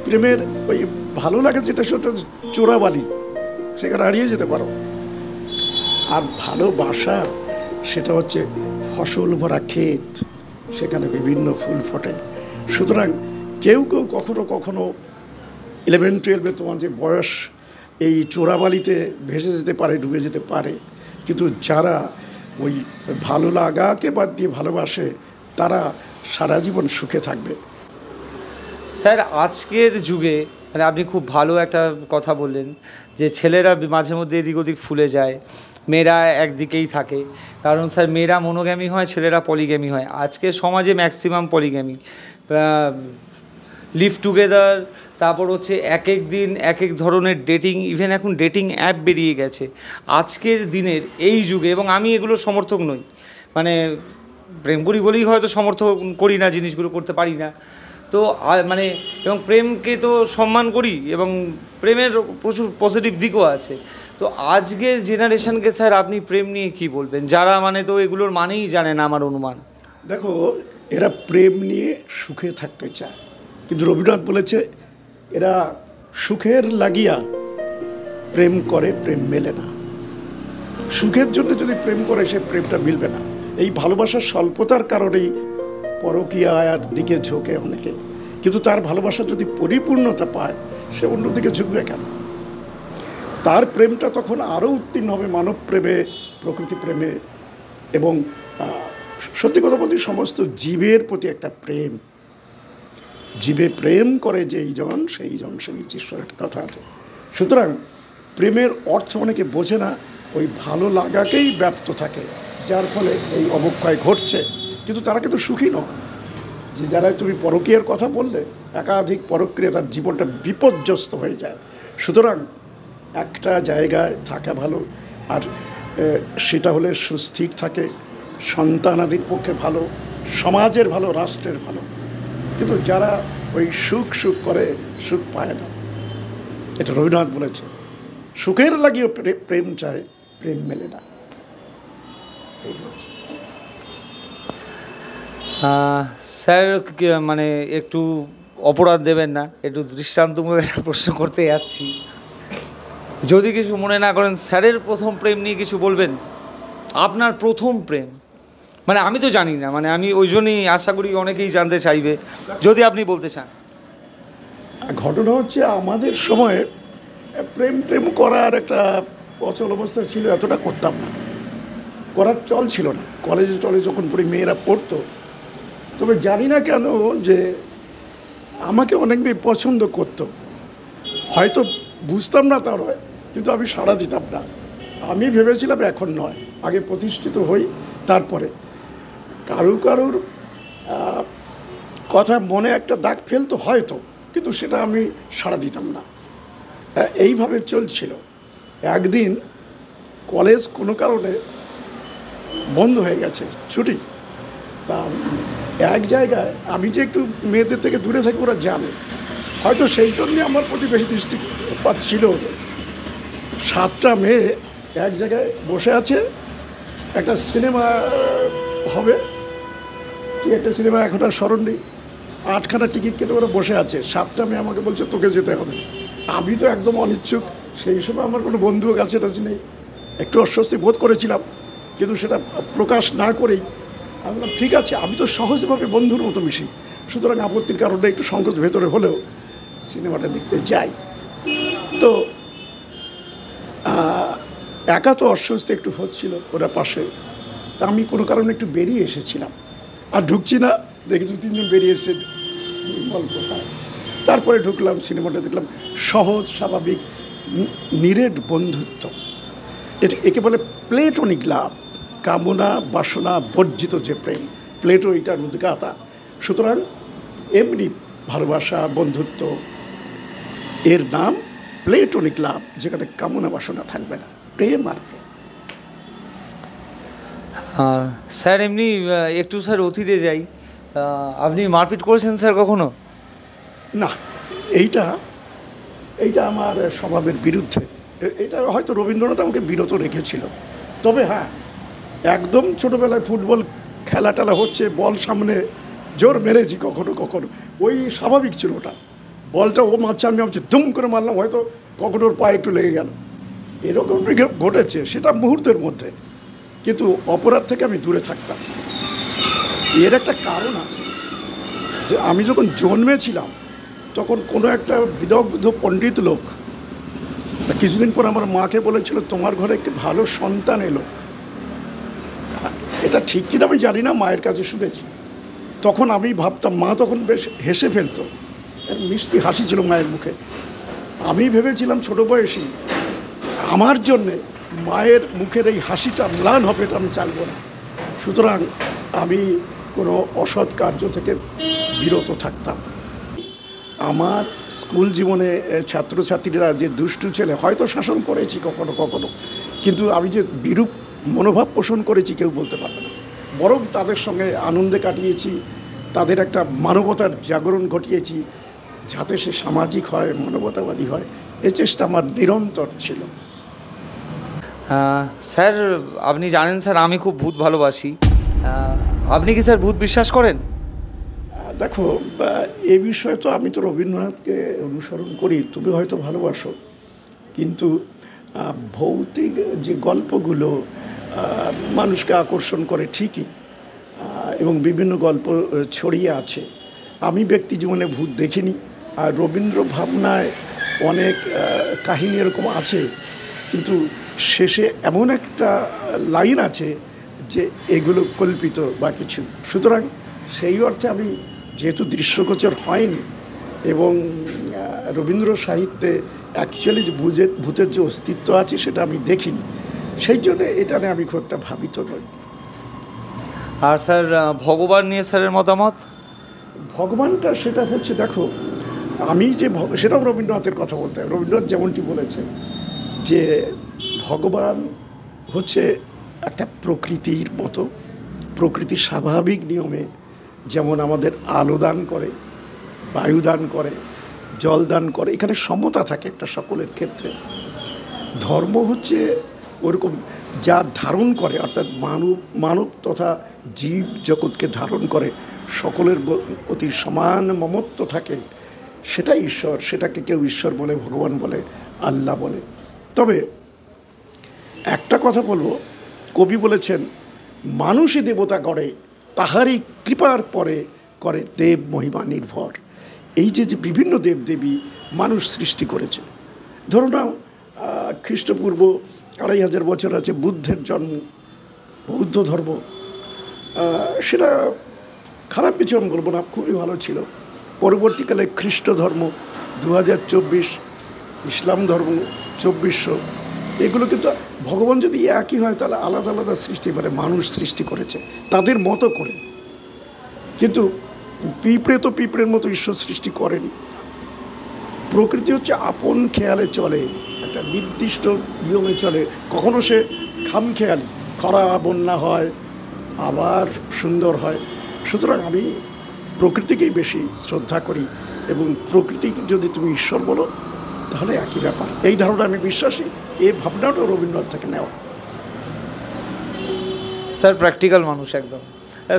প্রেমের ওই ভালো লাগে যেটা সেটা চোরাবালি, সেখানে হারিয়ে যেতে পারো। আর ভালোবাসা সেটা হচ্ছে ফসল ভরা ক্ষেত, সেখানে বিভিন্ন ফুল ফোটে। সুতরাং কেউ কেউ কখনো কখনো 11-12 তোমার যে বয়স, এই চোরাবালিতে ভেসে যেতে পারে, ডুবে যেতে পারে। কিন্তু যারা ওই ভালো লাগাকে বাদ দিয়ে ভালোবাসে, তারা সারা জীবন সুখে থাকবে। স্যার আজকের যুগে মানে আপনি খুব ভালো একটা কথা বললেন যে ছেলেরা মাঝে মধ্যে এদিক ওদিক ফুলে যায়, মেয়েরা একদিকেই থাকে। কারণ স্যার মেয়েরা মনোগ্যামি হয়, ছেলেরা পলিগ্যামি হয়। আজকের সমাজে ম্যাক্সিমাম পলিগ্যামি, লিভ টুগেদার, তারপর হচ্ছে এক এক দিন এক এক ধরনের ডেটিং, ইভেন এখন ডেটিং অ্যাপ বেরিয়ে গেছে আজকের দিনের এই যুগে। এবং আমি এগুলো সমর্থক নই, মানে প্রেম করি বলেই হয়তো সমর্থন করি না, জিনিসগুলো করতে পারি না। তো মানে এবং প্রেমকে তো সম্মান করি, এবং প্রেমের প্রচুর পজিটিভ দিকও আছে। তো আজকের জেনারেশনকে স্যার আপনি প্রেম নিয়ে কী বলবেন, যারা মানে তো এগুলোর মানেই জানে না আমার অনুমান? দেখো, এরা প্রেম নিয়ে সুখে থাকতে চায়, কিন্তু রবীন্দ্রনাথ বলেছে এরা সুখের লাগিয়া প্রেম করে, প্রেম মেলে না। সুখের জন্য যদি প্রেম করে, সে প্রেমটা মিলবে না। এই ভালোবাসার স্বল্পতার কারণেই পরকীয়ার দিকে ঝোঁকে অনেকে, কিন্তু তার ভালোবাসা যদি পরিপূর্ণতা পায়, সে অন্যদিকে ঝুঁকবে কেন? তার প্রেমটা তখন আরও উত্তীর্ণ হবে মানব প্রেমে, প্রকৃতি প্রেমে, এবং সত্যি কথা বলতে সমস্ত জীবের প্রতি একটা প্রেম। জীবে প্রেম করে যেই জন সেই জন সে ঈশ্বর, একটা কথা আছে। সুতরাং প্রেমের অর্থ অনেকে বোঝে না, ওই ভালো লাগাকেই ব্যপ্ত থাকে, যার ফলে এই অবক্ষয় ঘটছে। কিন্তু তারা কিন্তু সুখী নয়। যে যারা তুমি পরকীয়ার কথা বললে, একাধিক পরক্রিয়া, তার জীবনটা বিপর্যস্ত হয়ে যায়। সুতরাং একটা জায়গায় থাকা ভালো, আর সেটা হলে সুস্থির থাকে, সন্তানাদির পক্ষে ভালো, সমাজের ভালো, রাষ্ট্রের ভালো। কিন্তু যারা ওই সুখ সুখ করে, সুখ পায় না। এটা রবীন্দ্রনাথ বলেছে, সুখের লাগিয়েও প্রেম চায়, প্রেম মেলে না। স্যার মানে একটু অপরাধ দেবেন না, একটু দৃষ্টান্তমূলক একটা প্রশ্ন করতে যাচ্ছি, যদি কিছু মনে না করেন। স্যারের প্রথম প্রেম নিয়ে কিছু বলবেন, আপনার প্রথম প্রেম। মানে আমি তো জানি না, মানে আমি ওই জন্যই আশা করি অনেকেই জানতে চাইবে, যদি আপনি বলতে চান। ঘটনা হচ্ছে, আমাদের সময়ে প্রেম প্রেম করার একটা অচল অবস্থা ছিল, এতটা করতাম না, করার চল ছিল না। কলেজে টলেজ যখন পড়ি, মেয়েরা পড়তো, তবে জানি না কেন যে আমাকে অনেক মেয়ে পছন্দ করতো। হয়তো বুঝতাম না তার হয়, কিন্তু আমি সাড়া দিতাম না। আমি ভেবেছিলাম এখন নয়, আগে প্রতিষ্ঠিত হই, তারপরে। কারুর কথা মনে একটা দাগ ফেলতো হয়তো, কিন্তু সেটা আমি সাড়া দিতাম না। এইভাবে চলছিল। একদিন কলেজ কোনো কারণে বন্ধ হয়ে গেছে, ছুটি। তা এক জায়গায়, আমি যে একটু মেয়েদের থেকে দূরে থাকি ওরা জানে, হয়তো সেই জন্যে আমার প্রতি বেশি দৃষ্টিপাত ছিল। 7টা মেয়ে এক জায়গায় বসে আছে, একটা সিনেমা হবে, কি একটা সিনেমা এখন আর স্মরণ নেই, 8খানা টিকিট কেটে ওরা বসে আছে। 7টা মেয়ে আমাকে বলছে তোকে যেতে হবে। আমি তো একদম অনিচ্ছুক, সেই সময় আমার কোনো বন্ধুও কাছে টাছে নেই, একটু অস্বস্তি বোধ করেছিলাম, কিন্তু সেটা প্রকাশ না করেই আমি বললাম ঠিক আছে, আমি তো সহজভাবে বন্ধুর মতো মিশি, সুতরাং আপত্তির কারণে একটু সংকোচ ভেতরে হলেও সিনেমাটা দেখতে যাই। তো একা তো অস্বস্তি একটু হচ্ছিল ওরা পাশে, তা আমি কোনো কারণে একটু বেরিয়ে এসেছিলাম, আর ঢুকছি না, দেখি 2-3 জন বেরিয়ে এসে কোথায়। তারপরে ঢুকলাম, সিনেমাটা দেখলাম, সহজ স্বাভাবিক নিরেট বন্ধুত্ব। একে বলে প্লেটোনিক লাভ, কামনা বাসনা বর্জিত যে প্রেম। প্লেটো এটার উদ্গাতা। সুতরাং এমনি ভালোবাসা, বন্ধুত্ব, এর নাম প্লেটোনিক লাভ, যেখানে কামনা বাসনা থাকবে না, প্রেম আর প্রেম। স্যার এমনি একটু স্যার অতীতে যাই, আপনি মারপিট করেছেন স্যার কখনো? না, এইটা আমার স্বভাবের বিরুদ্ধে। এটা হয়তো রবীন্দ্রনাথ আমাকে বিরত রেখেছিল। তবে হ্যাঁ, একদম ছোটোবেলায় ফুটবল খেলা টেলা হচ্ছে, বল সামনে জোর মেরেছি কখনো কখনো, ওই স্বাভাবিক ছিল ওটা। বলটা ও মারছে, আমি ভাবছি দুম করে মারলাম, হয়তো কখনো ওর পায়ে একটু লেগে গেল, এরকম ঘটেছে, সেটা মুহূর্তের মধ্যে। কিন্তু অপরাধ থেকে আমি দূরে থাকতাম। এর একটা কারণ আছে, যে আমি যখন জন্মেছিলাম তখন কোনো একটা বিদগ্ধ পণ্ডিত লোক কিছুদিন পর আমার মাকে বলেছিল, তোমার ঘরে একটি ভালো সন্তান এলো। এটা ঠিক কিনা আমি জানি না, মায়ের কাছে শুনেছি। তখন আমি ভাবতাম, মা তখন বেশ হেসে ফেলতো, মিষ্টি হাসি ছিল মায়ের মুখে। আমি ভেবেছিলাম ছোটো বয়সী আমার জন্যে মায়ের মুখের এই হাসিটা ম্লান হবে, এটা আমি চাইব না। সুতরাং আমি কোনো অসৎ কার্য থেকে বিরত থাকতাম। আমার স্কুল জীবনে ছাত্রছাত্রীরা যে দুষ্টু ছেলে, হয়তো শাসন করেছি কখনো কখনো, কিন্তু আমি যে বিরূপ মনোভাব পোষণ করেছি কেউ বলতে পারবে না। বরং তাদের সঙ্গে আনন্দে কাটিয়েছি, তাদের একটা মানবতার জাগরণ ঘটিয়েছি, যাতে সে সামাজিক হয়, মানবতাবাদী হয়। এ চেষ্টা আমার নিরন্তর ছিল। স্যার, আপনি জানেন স্যার আমি খুব ভূত ভালোবাসি। আপনি কি স্যার ভূত বিশ্বাস করেন? দেখো, এ বিষয়ে তো আমি তো রবীন্দ্রনাথকে অনুসরণ করি, তুমি হয়তো ভালোবাসো, কিন্তু ভৌতিক যে গল্পগুলো মানুষকে আকর্ষণ করে ঠিকই, এবং বিভিন্ন গল্প ছড়িয়ে আছে। আমি ব্যক্তি জীবনে ভূত দেখিনি। আর রবীন্দ্র ভাবনায় অনেক কাহিনী এরকম আছে, কিন্তু শেষে এমন একটা লাইন আছে যে এগুলো কল্পিত বা কিছু। সুতরাং সেই অর্থে আমি, যেহেতু দৃশ্যগোচর হয়নি এবং রবীন্দ্র সাহিত্যে অ্যাকচুয়ালি যে ভূতের যে অস্তিত্ব আছে সেটা আমি দেখিনি, সেই জন্য এটা নিয়ে আমি খুব একটা ভাবিত নই। আর স্যার ভগবান নিয়ে স্যারের মতামত? ভগবানটা সেটা হচ্ছে, দেখো, আমি যে সেটাও রবীন্দ্রনাথের কথা বলতে হয়। রবীন্দ্রনাথ যেমনটি বলেছে যে ভগবান হচ্ছে একটা প্রকৃতির মতো, প্রকৃতির স্বাভাবিক নিয়মে যেমন আমাদের আলো দান করে, বায়ু দান করে, জল দান করে, এখানে সমতা থাকে একটা সকলের ক্ষেত্রে। ধর্ম হচ্ছে ওরকম যা ধারণ করে, অর্থাৎ মানব তথা জীব জগৎকে ধারণ করে, সকলের প্রতি সমান মমত্ব থাকে, সেটা ঈশ্বর। সেটাকে কেউ ঈশ্বর বলে, ভগবান বলে, আল্লাহ বলে। তবে একটা কথা বলবো, কবি বলেছেন, মানুষই দেবতা গড়ে, তাহারই কৃপার পরে করে দেব মহিমা নির্ভর। এই যে যে বিভিন্ন দেবদেবী মানুষ সৃষ্টি করেছে, ধরো না খ্রিস্টপূর্ব 2500 বছর আছে বুদ্ধের জন্ম, বৌদ্ধ ধর্ম, সেটা খারাপ কিছু আমি বলবো না, খুবই ভালো ছিল। পরবর্তীকালে খ্রিস্ট ধর্ম 2024, ইসলাম ধর্ম 2400, এগুলো কিন্তু ভগবান যদি একই হয় তাহলে আলাদা আলাদা সৃষ্টি, মানে মানুষ সৃষ্টি করেছে তাদের মতো করে। কিন্তু পিঁপড়ে তো পিঁপড়ের মতো ঈশ্বর সৃষ্টি করেনি। প্রকৃতি হচ্ছে আপন খেয়ালে চলে, একটা নির্দিষ্ট নিয়মে চলে। কখনো সে খামখেয়ালি, খরা বন্যা হয়, আবার সুন্দর হয়। সুতরাং আমি প্রকৃতিকেই বেশি শ্রদ্ধা করি, এবং প্রকৃতি যদি তুমি ঈশ্বর বলো তাহলে একই ব্যাপার। এই ধারণা আমি বিশ্বাসী। এই ভাবনাটাও রবীন্দ্রনাথ থেকে নেওয়া। স্যার প্র্যাকটিক্যাল মানুষ একদম।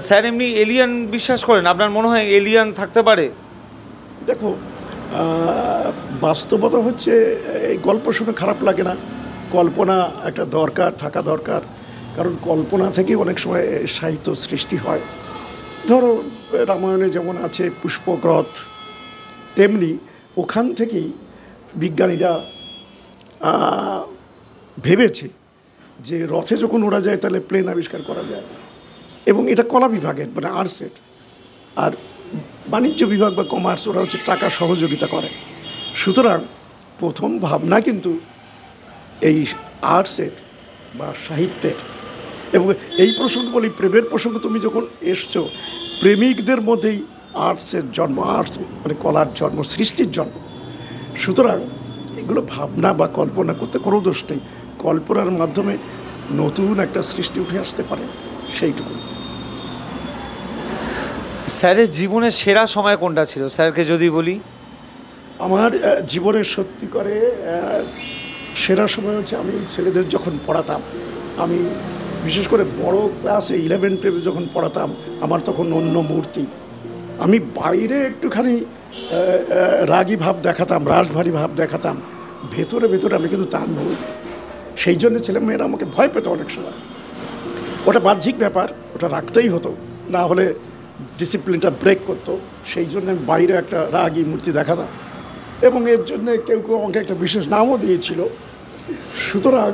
স্যার এমনি এলিয়ান বিশ্বাস করেন? আপনার মনে হয় এলিয়ান থাকতে পারে? দেখো, বাস্তবতা হচ্ছে, এই গল্প শুনে খারাপ লাগে না, কল্পনা একটা দরকার, থাকা দরকার। কারণ কল্পনা থেকেই অনেক সময় সাহিত্য সৃষ্টি হয়। ধরো রামায়ণে যেমন আছে পুষ্পগ্রথ, তেমনি ওখান থেকেই বিজ্ঞানীরা ভেবেছে যে রথে যখন ওড়া যায় তাহলে প্লেন আবিষ্কার করা যায়, এবং এটা কলা বিভাগের, মানে আর্টসের। আর বাণিজ্য বিভাগ বা কমার্স, ওরা হচ্ছে টাকা সহযোগিতা করে। সুতরাং প্রথম ভাবনা কিন্তু এই আর্টসের বা সাহিত্যের। এবং এই প্রসঙ্গ বলি, প্রেমের প্রসঙ্গ তুমি যখন এসছো, প্রেমিকদের মধ্যেই আর্টসের জন্ম, আর্টস মানে কলার জন্ম, সৃষ্টির জন্ম। সুতরাং এগুলো ভাবনা বা কল্পনা করতে কোনো দোষ নেই। কল্পনার মাধ্যমে নতুন একটা সৃষ্টি উঠে আসতে পারে, সেইটুকু। স্যারের জীবনের সেরা সময় কোনটা ছিল স্যারকে যদি বলি? আমার জীবনের সত্যি করে সেরা সময় হচ্ছে আমি ছেলেদের যখন পড়াতাম, আমি বিশেষ করে বড় ক্লাসে 11-12 যখন পড়াতাম, আমার তখন অন্য মূর্তি। আমি বাইরে একটুখানি রাগী ভাব দেখাতাম, রাশভারী ভাব দেখাতাম, ভেতরে ভেতরে আমি কিন্তু তা নই। সেই জন্য ছেলেমেয়েরা আমাকে ভয় পেত অনেক সময়। ওটা বাহ্যিক ব্যাপার, ওটা রাখতেই হতো, না হলে ডিসিপ্লিনটা ব্রেক করতো। সেই জন্য আমি বাইরে একটা রাগী মূর্তি দেখাতাম, এবং এর জন্যে কেউ কেউ আমাকে একটা বিশেষ নামও দিয়েছিল। সুতরাং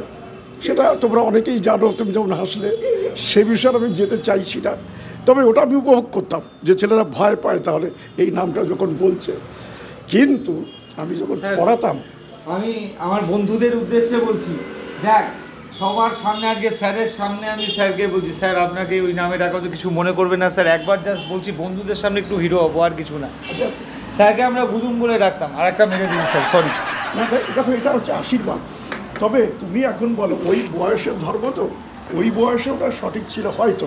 সেটা তোমরা অনেকেই জানো, তুমি যেমন হাসলে, সে বিষয়ে আমি যেতে চাইছি না। তবে ওটা আমি উপভোগ করতাম যে ছেলেরা ভয় পায় তাহলে এই নামটা যখন বলছে। কিন্তু আমি যখন পড়াতাম, আমি আমার বন্ধুদের উদ্দেশ্যে বলছি, দেখ সবার সামনে আজকে স্যারের সামনে আমি স্যারকে বলছি, স্যার আপনাকে ওই নামে ডাকা তো কিছু মনে করবে না স্যার, একবার জাস্ট বলছি বন্ধুদের সামনে একটু হিরো হবো, আর কিছু না। আচ্ছা, স্যারকে আমরা গুদুম বলে ডাকতাম, আর একটা মেরে দিন স্যার, সরি। না দেখো, এটা হচ্ছে আশীর্বাদ। তবে তুমি এখন বলো, ওই বয়সের ধর্ম তো, ওই বয়সে ওটা সঠিক ছিল হয়তো,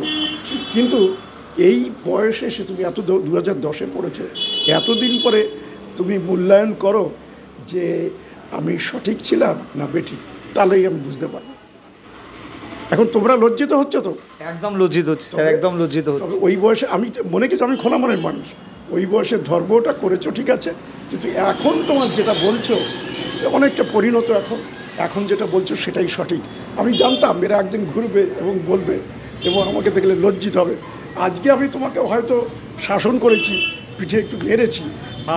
কিন্তু এই বয়সে এসে তুমি এত 2010-এ পড়েছো, এতদিন পরে তুমি মূল্যায়ন করো যে আমি সঠিক ছিলাম না বেঠিক, তাহলেই আমি বুঝতে পারবো। এখন তোমরা লজ্জিত হচ্ছে তো? একদম লজ্জিত হচ্ছে স্যার, একদম লজ্জিত হচ্ছে। তবে ওই বয়সে আমি মনে কিছু, আমি খোলা মনের মানুষ, ওই বয়সে ধর্মটা করেছো ঠিক আছে, কিন্তু এখন তোমার যেটা বলছো অনেকটা পরিণত। এখন যেটা বলছো সেটাই সঠিক। আমি জানতাম এরা একদিন ঘুরবে এবং বলবে, এবং আমাকে দেখলে লজ্জিত হবে। আজকে আমি তোমাকে হয়তো শাসন করেছি, পিঠে একটু মেরেছি,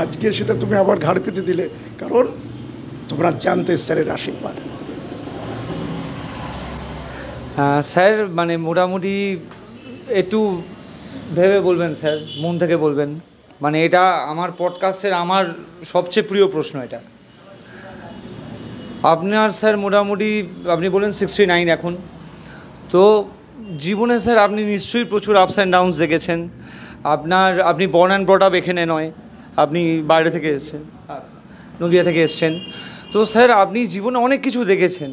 আজকে সেটা তুমি আবার ঘাড় পেতে দিলে, কারণ তোমরা জানতে স্যারের আশীর্বাদ। স্যার মানে মোটামুটি একটু ভেবে বলবেন স্যার, মন থেকে বলবেন, মানে এটা আমার পডকাস্টের আমার সবচেয়ে প্রিয় প্রশ্ন এটা। আপনার স্যার মোটামুটি আপনি বলেন 69 এখন, তো জীবনে স্যার আপনি নিশ্চয়ই প্রচুর আপস অ্যান্ড ডাউনস দেখেছেন। আপনি বর্ন অ্যান্ড ব্রট আপ এখানে নয়, আপনি বাইরে থেকে এসেছেন, নদিয়া থেকে এসেছেন। তো স্যার আপনি জীবনে অনেক কিছু দেখেছেন।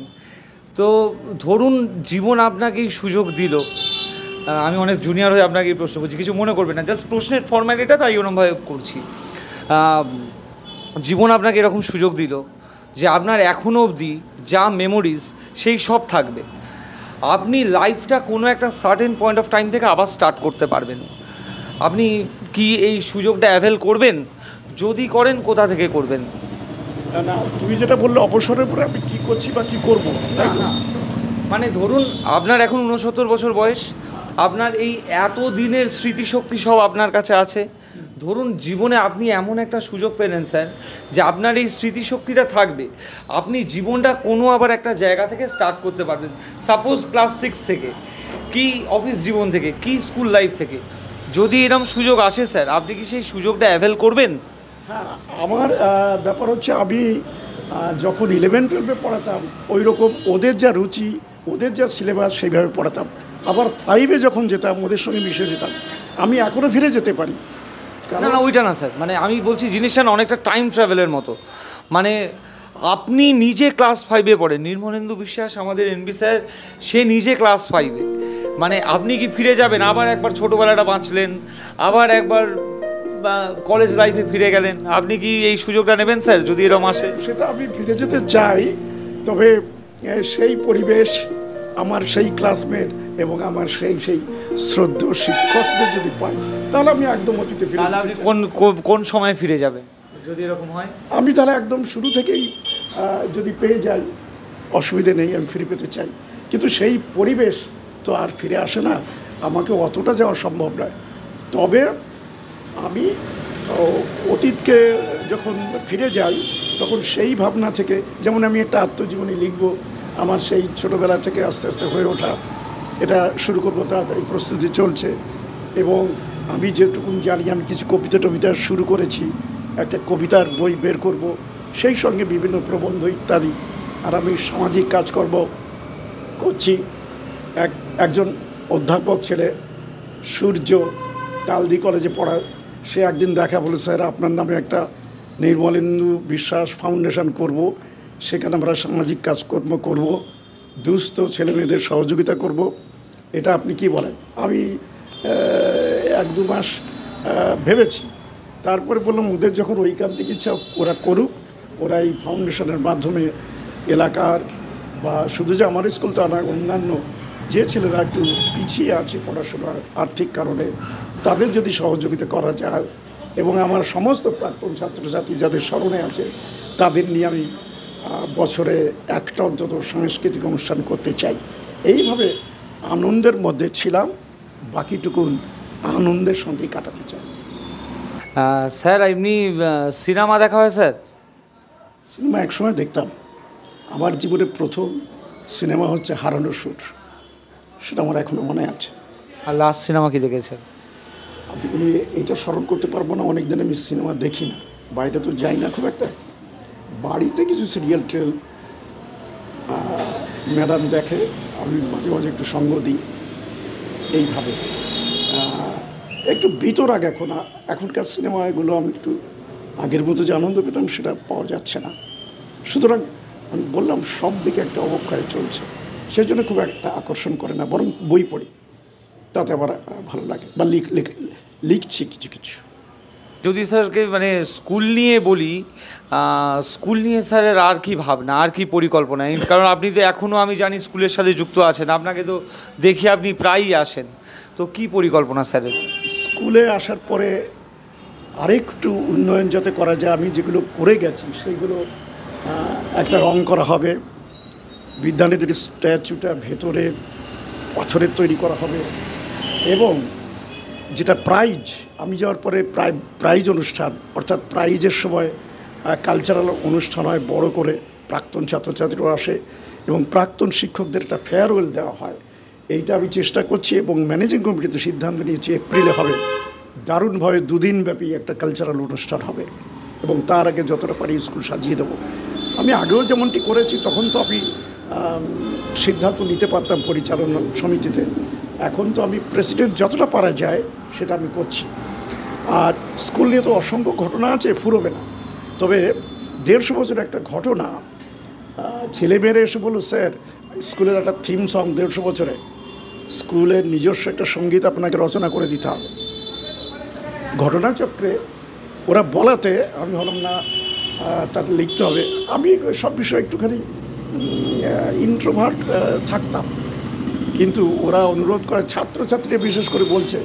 তো ধরুন জীবন আপনাকে এই সুযোগ দিল, আমি অনেক জুনিয়র হয়ে আপনাকে এই প্রশ্ন করছি, কিছু মনে করবেন না, জাস্ট প্রশ্নের ফরম্যাট এটা, তাই ওরমভাবে করছি। জীবন আপনাকে এরকম সুযোগ দিল যে আপনার এখনও অবধি যা মেমোরিজ সেই সব থাকবে, আপনি লাইফটা কোনো একটা সার্টেন পয়েন্ট অফ টাইম থেকে আবার স্টার্ট করতে পারবেন। আপনি কি এই সুযোগটা অ্যাভেল করবেন? যদি করেন কোথা থেকে করবেন? না, তুমি যেটা বললে অবসরের পরে আমি কী করছি বা কী করবো, তাই তো? মানে ধরুন আপনার এখন 69 বছর বয়স, আপনার এই এত দিনের স্মৃতিশক্তি সব আপনার কাছে আছে। ধরুন জীবনে আপনি এমন একটা সুযোগ পেলেন স্যার, যে আপনার এই স্মৃতিশক্তিটা থাকবে, আপনি জীবনটা কোনো আবার একটা জায়গা থেকে স্টার্ট করতে পারবেন। সাপোজ ক্লাস 6 থেকে, কি অফিস জীবন থেকে, কি স্কুল লাইফ থেকে, যদি এরকম সুযোগ আসে স্যার, আপনি কি সেই সুযোগটা অ্যাভেল করবেন? হ্যাঁ, আমার ব্যাপার হচ্ছে, আমি যখন 11-12-এ পড়াতাম, ওই রকম ওদের যা রুচি, ওদের যা সিলেবাস, সেইভাবে পড়াতাম। আবার 5-এ যখন যেতাম, ওদের সঙ্গে মিশে যেতাম। আমি এখনও ফিরে যেতে পারি। না না, ওইটা না স্যার, মানে আমি বলছি জিনিসটা না অনেকটা টাইম ট্রাভেলের মতো। মানে আপনি নিজে ক্লাস 5-এ পড়েন, নির্মলেন্দু বিশ্বাস আমাদের এনবি স্যার, সে নিজে ক্লাস 5-এ, মানে আপনি কি ফিরে যাবেন, আবার একবার ছোটোবেলাটা বাঁচলেন, আবার একবার কলেজ লাইফে ফিরে গেলেন? আপনি কি এই সুযোগটা নেবেন স্যার যদি এরকম আসে? সেটা আমি ফিরে যেতে চাই, তবে সেই পরিবেশ, আমার সেই ক্লাসমেট এবং আমার সেই শ্রদ্ধেয় শিক্ষকদের যদি পাই, তাহলে আমি একদম অতীতে ফিরে তাহলে আপনি যেতে চাই। কোন সময় ফিরে যাবেন যদি এরকম হয়? আমি তাহলে একদম শুরু থেকেই যদি পেয়ে যাই, অসুবিধে নেই, আমি ফিরে পেতে চাই। কিন্তু সেই পরিবেশ তো আর ফিরে আসে না, আমাকে অতটা যাওয়া সম্ভব নয়। তবে আমি অতীতকে যখন ফিরে যাই, তখন সেই ভাবনা থেকে, যেমন আমি একটা আত্মজীবনী লিখব, আমার সেই ছোটোবেলা থেকে আস্তে আস্তে হয়ে ওঠা, এটা শুরু করবো, তাড়াতাড়ি প্রস্তুতি চলছে। এবং আমি যেটুকুন জানি, আমি কিছু কবিতা শুরু করেছি, একটা কবিতার বই বের করব, সেই সঙ্গে বিভিন্ন প্রবন্ধ ইত্যাদি। আর আমি সামাজিক কাজকর্ম করছি। একজন অধ্যাপক ছেলে, সূর্য, তালদি কলেজে পড়ায়, সে একদিন দেখা বলে, স্যার আপনার নামে একটা নির্মলেন্দু বিশ্বাস ফাউন্ডেশন করব, সেখানে আমরা সামাজিক কাজকর্ম করব, দুস্থ ছেলেমেয়েদের সহযোগিতা করব, এটা আপনি কি বলেন? আমি 1-2 মাস ভেবেছি। তারপরে বললাম, ওদের যখন ঐকান্তিক ইচ্ছা, ওরা করুক, ওরা এই ফাউন্ডেশনের মাধ্যমে এলাকার বা শুধু যে আমার স্কুল তা না, অন্যান্য যে ছেলেরা একটু পিছিয়ে আছে পড়াশোনার আর্থিক কারণে, তাদের যদি সহযোগিতা করা যায় এবং আমার সমস্ত প্রাক্তন ছাত্রছাত্রী যাদের স্মরণে আছে তাদের নিয়ে আমি বছরে একটা অন্তত সাংস্কৃতিক অনুষ্ঠান করতে চাই। এইভাবে আনন্দের মধ্যে ছিলাম, বাকিটুকুন আনন্দের সঙ্গেই কাটাতে চাই। স্যার এমনি সিনেমা দেখা হয় স্যার? সিনেমা একসময় দেখতাম। আমার জীবনের প্রথম সিনেমা হচ্ছে হারানো সুর, সেটা আমার এখনও মনে আছে। আর লাস্ট সিনেমা কি দেখেছেন? আমি এটা স্মরণ করতে পারবো না, অনেক দিন আমি সিনেমা দেখি না, বাইরে তো যাই না খুব একটা। বাড়িতে কিছু সিরিয়াল টিরিয়াল ম্যাডাম দেখে, আমি মাঝে মাঝে একটু সঙ্গ দিই। এইভাবে একটু বিতরাগ এখনকার সিনেমাগুলো আমি একটু আগের মতো যে আনন্দ পেতাম সেটা পাওয়া যাচ্ছে না। সুতরাং আমি বললাম সব দিকে একটা অবক্ষয় চলছে, সেই জন্য খুব একটা আকর্ষণ করে না, বরং বই পড়ি, তাতে আমার ভালো লাগে, বা লিখছি কিছু কিছু। যদি স্যারকে মানে স্কুল নিয়ে বলি, স্কুল নিয়ে স্যারের আর কি ভাবনা, আর কি পরিকল্পনা? কারণ আপনি তো এখনও আমি জানি স্কুলের সাথে যুক্ত আছেন, আপনাকে তো দেখি আপনি প্রায়ই আসেন, তো কি পরিকল্পনা স্যারের? স্কুলে আসার পরে আরেকটু উন্নয়ন যাতে করা যায়, আমি যেগুলো করে গেছি সেইগুলো একটা রং করা হবে, বিদ্যানিধির স্ট্যাচুটা ভেতরে পাথরের তৈরি করা হবে, এবং যেটা প্রাইজ, আমি যাওয়ার পরে প্রাইজ অনুষ্ঠান, অর্থাৎ প্রাইজের সময় কালচারাল অনুষ্ঠান হয় বড় করে, প্রাক্তন ছাত্রছাত্রীরা আসে এবং প্রাক্তন শিক্ষকদের একটা ফেয়ারওয়েল দেওয়া হয়। এইটা আমি চেষ্টা করছি এবং ম্যানেজিং কমিটিতে সিদ্ধান্ত নিয়েছি এপ্রিলে হবে, দারুণভাবে 2 দিনব্যাপী একটা কালচারাল অনুষ্ঠান হবে, এবং তার আগে যতটা পারি স্কুল সাজিয়ে দেবো। আমি আগেও যেমনটি করেছি, তখন তো আমি সিদ্ধান্ত নিতে পারতাম পরিচালনা সমিতিতে, এখন তো আমি প্রেসিডেন্ট, যতটা পারা যায় সেটা আমি করছি। আর স্কুল নিয়ে তো অসংখ্য ঘটনা আছে, ফুরোবে না। তবে 150 বছরের একটা ঘটনা, ছেলেমেয়েরা এসে বলল, স্যার স্কুলের একটা থিম সং 150 বছরে, স্কুলের নিজস্ব একটা সঙ্গীত আপনাকে রচনা করে দিতে হবে। ঘটনাচক্রে ওরা বলাতে আমি হলাম না, তাতে লিখতে হবে। আমি সব বিষয়ে একটুখানি ইন্ট্রোভার্ট থাকতাম, কিন্তু ওরা অনুরোধ করে, ছাত্রছাত্রীরা বিশেষ করে বলছে,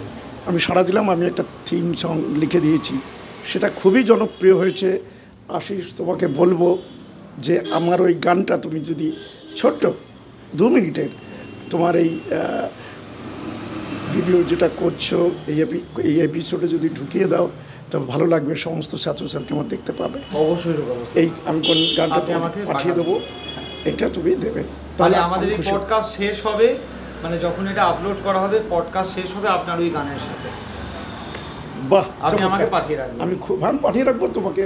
আমি সাড়া দিলাম, আমি একটা থিম সং লিখে দিয়েছি, সেটা খুবই জনপ্রিয় হয়েছে। আশিস, তোমাকে বলবো যে আমার ওই গানটা তুমি যদি ছোট্ট 2 মিনিটের তোমার এই ভিডিও যেটা করছো এই এপিসোডে যদি ঢুকিয়ে দাও, তবে ভালো লাগবে, সমস্ত ছাত্রছাত্রী আমার দেখতে পাবে। অবশ্যই এই আমি কোন গানটা তোমাকে পাঠিয়ে দেবো, এটা তুমি দেবে। তাহলে আমাদের এই পডকাস্ট শেষ হবে, মানে যখন এটা আপলোড করা হবে পডকাস্ট শেষ হবে আপনার ওই গানের সাথে। বাহ, আপনি আমাকে পাঠিয়ে রাখবেন। আমি খুব পাঠিয়ে রাখবো তোমাকে।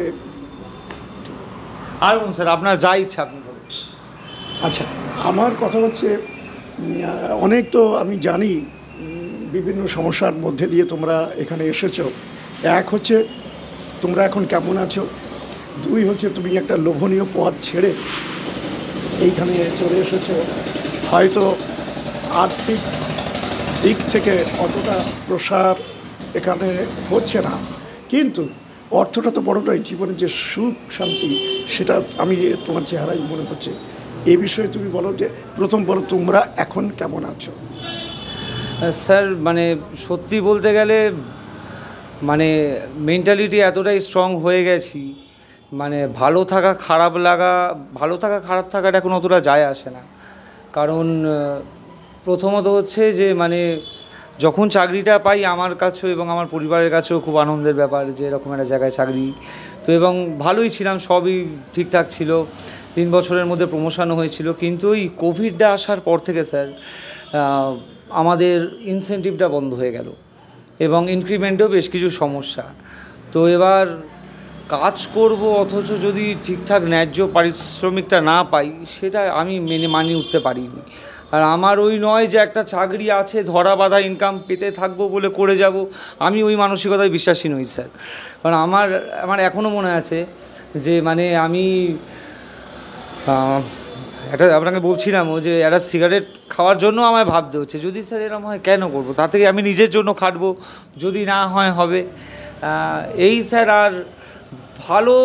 আর বলুন স্যার, আপনার যা ইচ্ছা আপনি বলুন। আচ্ছা, আমার কথা হচ্ছে, অনেক তো আমি জানি বিভিন্ন সমস্যার মধ্যে দিয়ে তোমরা এখানে এসেছো। এক হচ্ছে তোমরা এখন কেমন আছো, 2 হচ্ছে তুমি একটা লোভনীয় পথ ছেড়ে এইখানে চলে এসেছো। হয়তো আর্থিক দিক থেকে অতটা প্রসার এখানে হচ্ছে না, কিন্তু অর্থটা তো বড়টাই, জীবনের যে সুখ শান্তি সেটা আমি তোমার চেহারাই মনে হচ্ছে। এই বিষয়ে তুমি বলো, যে প্রথম বলো তোমরা এখন কেমন আছো? স্যার মানে সত্যি বলতে গেলে মানে মেন্টালিটি এতটাই স্ট্রং হয়ে গেছি, মানে ভালো থাকা খারাপ থাকাটা এখন অতটা যায় আসে না। কারণ প্রথমত হচ্ছে যে মানে যখন চাকরিটা পাই আমার কাছেও এবং আমার পরিবারের কাছেও খুব আনন্দের ব্যাপার যে এরকম একটা জায়গায় চাকরি, তো এবং ভালোই ছিলাম, সবই ঠিকঠাক ছিল, 3 বছরের মধ্যে প্রমোশনও হয়েছিল। কিন্তু ওই কোভিডটা আসার পর থেকে স্যার আমাদের ইনসেন্টিভটা বন্ধ হয়ে গেল এবং ইনক্রিমেন্টেও বেশ কিছু সমস্যা। তো এবার কাজ করব অথচ যদি ঠিকঠাক ন্যায্য পারিশ্রমিকটা না পাই, সেটা আমি মানিয়ে উঠতে পারিনি। আর আমার ওই নয় যে একটা চাকরি আছে, ধরা বাঁধা ইনকাম পেতে থাকবো বলে করে যাব, আমি ওই মানসিকতায় বিশ্বাসী নই স্যার। কারণ আমার এখনও মনে আছে যে মানে আমি একটা আপনাকে বলছিলাম যে একটা সিগারেট খাওয়ার জন্য আমায় ভাবতে হচ্ছে, যদি স্যার এরকম হয় কেন করবো, তার থেকে আমি নিজের জন্য খাটবো, যদি না হয় হবে। এই স্যার আর ভালো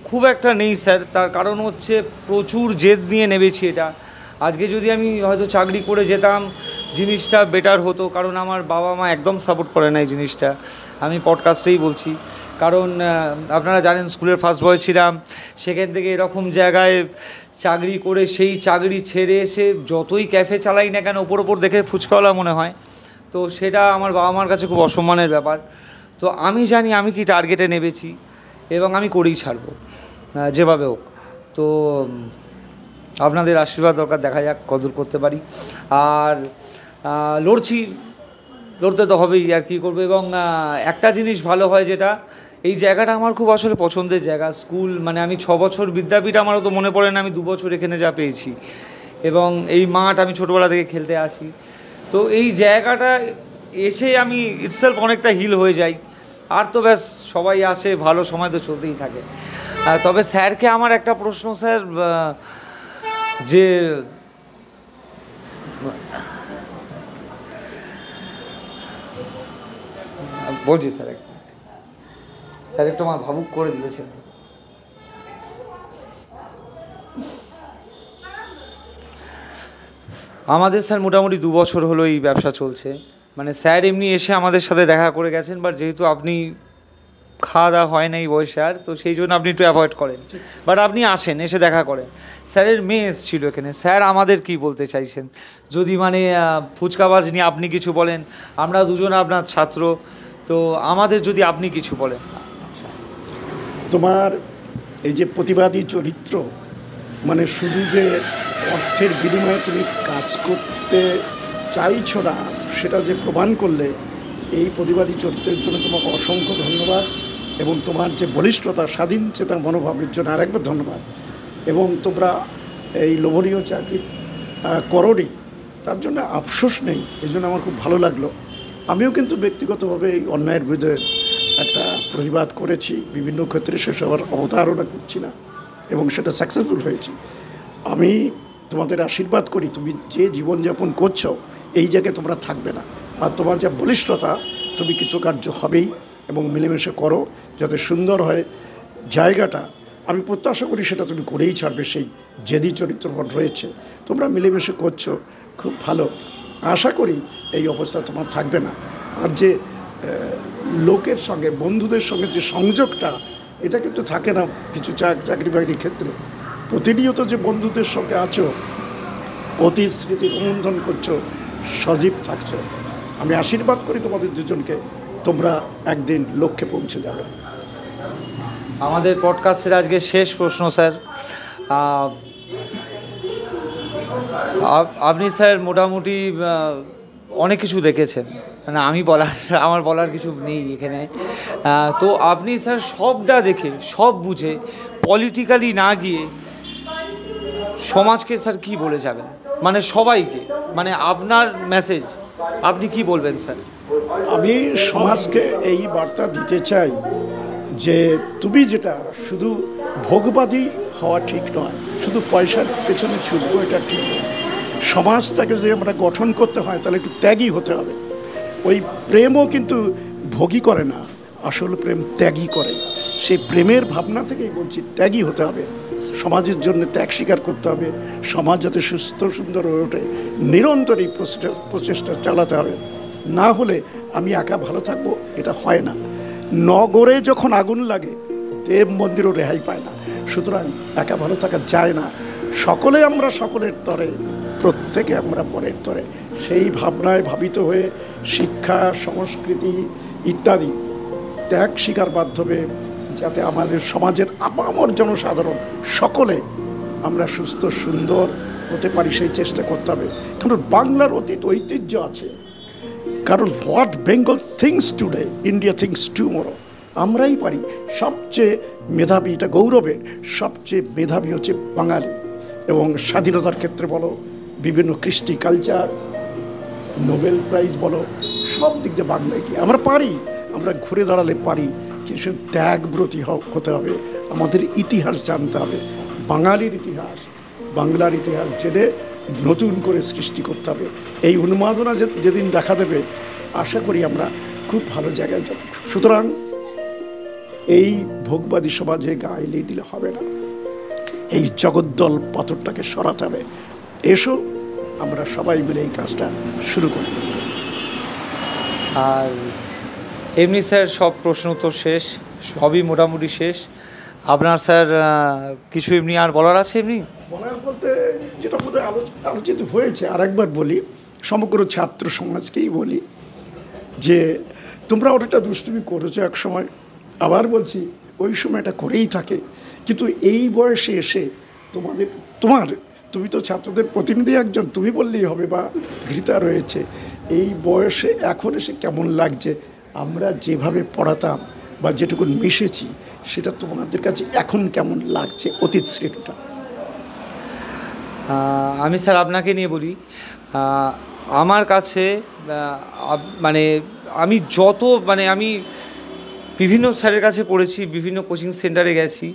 খুব একটা নেই স্যার, তার কারণ হচ্ছে প্রচুর জেদ নিয়ে নেমেছি এটা। আজকে যদি আমি হয়তো চাকরি করে যেতাম জিনিসটা বেটার হতো, কারণ আমার বাবা মা একদম সাপোর্ট করে না এই জিনিসটা। আমি পডকাস্টেই বলছি, কারণ আপনারা জানেন স্কুলের ফার্স্ট বয় ছিলাম, সেখান থেকে এরকম জায়গায় চাকরি করে সেই চাকরি ছেড়ে এসে যতই ক্যাফে চালাই না কেন ওপর দেখে ফুচকাওয়ালা মনে হয়, তো সেটা আমার বাবা মার কাছে খুব অসম্মানের ব্যাপার। তো আমি জানি আমি কি টার্গেটে নেমেছি এবং আমি করেই ছাড়বো যেভাবে হোক। তো আপনাদের আশীর্বাদ দরকার, দেখা যাক কদর করতে পারি। আর লড়তে তো হবেই, আর কী করবো। এবং একটা জিনিস ভালো হয় যেটা, এই জায়গাটা আমার খুব আসলে পছন্দের জায়গা। স্কুল মানে আমি 6 বছর বিদ্যাপীঠ, আমারও তো মনে পড়ে না আমি 2 বছর এখানে যা পেয়েছি। এবং এই মাঠ আমি ছোটোবেলা থেকে খেলতে আসি, তো এই জায়গাটা এসে আমি ইটসেলফ অনেকটা হিল হয়ে যাই। আর তো ব্যাস সবাই আসে, ভালো সময় তো চলতেই থাকে। তবে স্যারকে আমার একটা প্রশ্ন স্যার, যে বলছি স্যার, স্যার একটু আমার ভাবুক করে দিয়েছেন। আমাদের স্যার মোটামুটি 2 বছর হলো এই ব্যবসা চলছে। মানে স্যার এমনি এসে আমাদের সাথে দেখা করে গেছেন, বাট যেহেতু আপনি খাওয়া দাওয়া হয় না এই বয়সে আর, তো সেই জন্য আপনি একটু অ্যাভয়েড করেন, বাট আপনি আসেন, এসে দেখা করেন। স্যারের মেয়ে এসেছিল এখানে, স্যার আমাদের কি বলতে চাইছেন যদি মানে ফুচকাবাজ নিয়ে আপনি কিছু বলেন? আমরা দুজন আপনার ছাত্র, তো আমাদের যদি আপনি কিছু বলেন। তোমার এই যে প্রতিবাদী চরিত্র, মানে শুধু যে অর্থের বিনিময়ে তুমি কাজ করতে চাইছো না সেটা যে প্রমাণ করলে, এই প্রতিবাদী চরিত্রের জন্য তোমাকে অসংখ্য ধন্যবাদ। এবং তোমার যে বলিষ্ঠতা, স্বাধীন চেতা মনোভাবের জন্য আরেকবার ধন্যবাদ। এবং তোমরা এই লোভনীয় চাকরি করোনি, তার জন্য আফসোস নেই, এই জন্য আমার খুব ভালো লাগলো। আমিও কিন্তু ব্যক্তিগতভাবে এই অন্যায়ের বিরুদ্ধে একটা প্রতিবাদ করেছি বিভিন্ন ক্ষেত্রে, সেসবের অবতারণা করছি না, এবং সেটা সাকসেসফুল হয়েছি। আমি তোমাদের আশীর্বাদ করি, তুমি যে জীবনযাপন করছো এই জায়গায় তোমরা থাকবে না, আর তোমার যা বলিষ্ঠতা, তুমি কৃতকার্য হবেই। এবং মিলেমিশে করো যাতে সুন্দর হয় জায়গাটা। আমি প্রত্যাশা করি সেটা তুমি করেই ছাড়বে, সেই জেদি চরিত্রপট রয়েছে, তোমরা মিলেমিশে করছো, খুব ভালো। আশা করি এই অবস্থা তোমার থাকবে না। আর যে লোকের সঙ্গে, বন্ধুদের সঙ্গে যে সংযোগটা, এটা কিন্তু থাকে না কিছু চাকরি বাকরির ক্ষেত্রে। প্রতিনিয়ত যে বন্ধুদের সঙ্গে আছো, অতীত স্মৃতি রোমন্থন করছো, সজীব থাকছো। আমি আশীর্বাদ করি তোমাদের দুজনকে, তোমরা একদিন লক্ষ্যে পৌঁছে যাবে। আমাদের পডকাস্টের আজকে শেষ প্রশ্ন স্যার, আপনি স্যার মোটামুটি অনেক কিছু দেখেছেন, মানে আমার বলার কিছু নেই এখানে। তো আপনি স্যার সবটা দেখে, সব বুঝে, পলিটিক্যালি না গিয়ে সমাজকে স্যার কি বলে যাবেন, মানে সবাইকে, মানে আপনার মেসেজ আপনি কি বলবেন স্যার? আমি সমাজকে এই বার্তা দিতে চাই যে তুমি যেটা শুধু ভোগবাদী হওয়া ঠিক নয়, শুধু পয়সার পেছনে ছুটবো এটা ঠিক নয়। সমাজটাকে যদি আমরা গঠন করতে হয় তাহলে একটু ত্যাগী হতে হবে। ওই প্রেমও কিন্তু ভোগী করে না, আসল প্রেম ত্যাগী করে। সেই প্রেমের ভাবনা থেকেই বলছি, ত্যাগী হতে হবে, সমাজের জন্য ত্যাগ স্বীকার করতে হবে। সমাজ যাতে সুস্থ সুন্দর হয়ে ওঠে, নিরন্তর এই প্রচেষ্টা চালাতে হবে। না হলে আমি একা ভালো থাকবো, এটা হয় না। নগরে যখন আগুন লাগে, দেব মন্দিরও রেহাই পায় না। সুতরাং একা ভালো থাকা যায় না। সকলে আমরা সকলের তরে, প্রত্যেকে আমরা পরের তরে। সেই ভাবনায় ভাবিত হয়ে শিক্ষা, সংস্কৃতি ইত্যাদি ত্যাগ স্বীকার মাধ্যমে যাতে আমাদের সমাজের আপামর জনসাধারণ সকলে আমরা সুস্থ সুন্দর হতে পারি, সেই চেষ্টা করতে হবে। কারণ বাংলার অতীত ঐতিহ্য আছে। কারণ what Bengal things today, India things tomorrow. আমরাই পারি। সবচেয়ে মেধাবী, এটা গৌরবের, সবচেয়ে মেধাবী হচ্ছে বাঙালি। এবং স্বাধীনতার ক্ষেত্রে বলো, বিভিন্ন কৃষ্টি কালচার, নোবেল প্রাইজ বলো, সব দিক দিয়ে বাংলায় কি আমরা পারি। আমরা ঘুরে দাঁড়ালে পারি, কিন্তু ত্যাগব্রতী হতে হবে। আমাদের ইতিহাস জানতে হবে, বাঙালির ইতিহাস, বাংলার ইতিহাস জেনে নতুন করে সৃষ্টি করতে হবে। এই উন্মাদনা যেদিন দেখা দেবে, আশা করি আমরা খুব ভালো জায়গায় যাব। সুতরাং এই ভোগবাদী সমাজে গাইলে দিলে হবে না, এই জগদ্দল পাথরটাকে সরাতে হবে। এসো আমরা সবাই মিলে এই কাজটা শুরু করি। আর এমনি স্যার সব প্রশ্ন উত্তর শেষ, সবই মোটামুটি শেষ। আপনার স্যার কিছু এমনি আর বলার আছে? এমনি বলার বলতে যেটা বোধহয় আলোচিত হয়েছে, আরেকবার বলি, সমগ্র ছাত্র সমাজকেই বলি যে তোমরা অনেকটা দুষ্টুমি করেছো এক সময়, আবার বলছি ওই সময় এটা করেই থাকে, কিন্তু এই বয়সে এসে তুমি তো ছাত্রদের প্রতিনিধি একজন, তুমি বললেই হবে, বা ধৃতা রয়েছে, এই বয়সে এখন এসে কেমন লাগছে, আমরা যেভাবে পড়াতাম বা যেটুকু মিশেছি সেটা তোমাদের কাছে এখন কেমন লাগছে, অতীত স্মৃতিটা? আমি স্যার আপনাকে নিয়ে বলি, আমার কাছে মানে আমি আমি বিভিন্ন স্যারের কাছে পড়েছি, বিভিন্ন কোচিং সেন্টারে গেছি,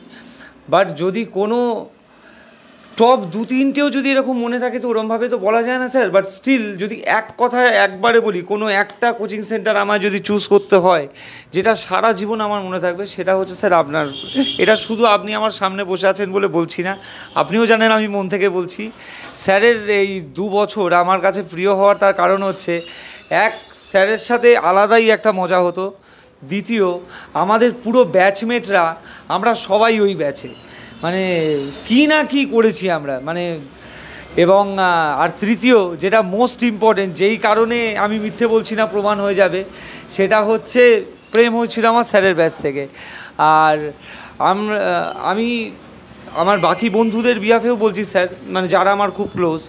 বাট যদি কোনো টপ 2-3টেও যদি এরকম মনে থাকে তো ওরমভাবে তো বলা যায় না স্যার, বাট স্টিল যদি এক কথায় একবারে বলি, কোনো একটা কোচিং সেন্টার আমার যদি চুজ করতে হয় যেটা সারা জীবন আমার মনে থাকবে, সেটা হচ্ছে স্যার আপনার। এটা শুধু আপনি আমার সামনে বসে আছেন বলে বলছি না, আপনিও জানেন আমি মন থেকে বলছি। স্যারের এই 2 বছর আমার কাছে প্রিয় হওয়ার তার কারণ হচ্ছে, এক, স্যারের সাথে আলাদাই একটা মজা হতো, দ্বিতীয় আমাদের পুরো ব্যাচমেটরা আমরা সবাই ওই ব্যাচে, মানে কি না কি করেছি আমরা, মানে এবং আর তৃতীয় যেটা মোস্ট ইম্পর্টেন্ট, যেই কারণে আমি মিথ্যে বলছি না, প্রমাণ হয়ে যাবে, সেটা হচ্ছে প্রেম হয়েছিল আমার স্যারের ব্যাচ থেকে। আর আমি আমার বাকি বন্ধুদের বিহাফেও বলছি স্যার, মানে যারা আমার খুব ক্লোজ,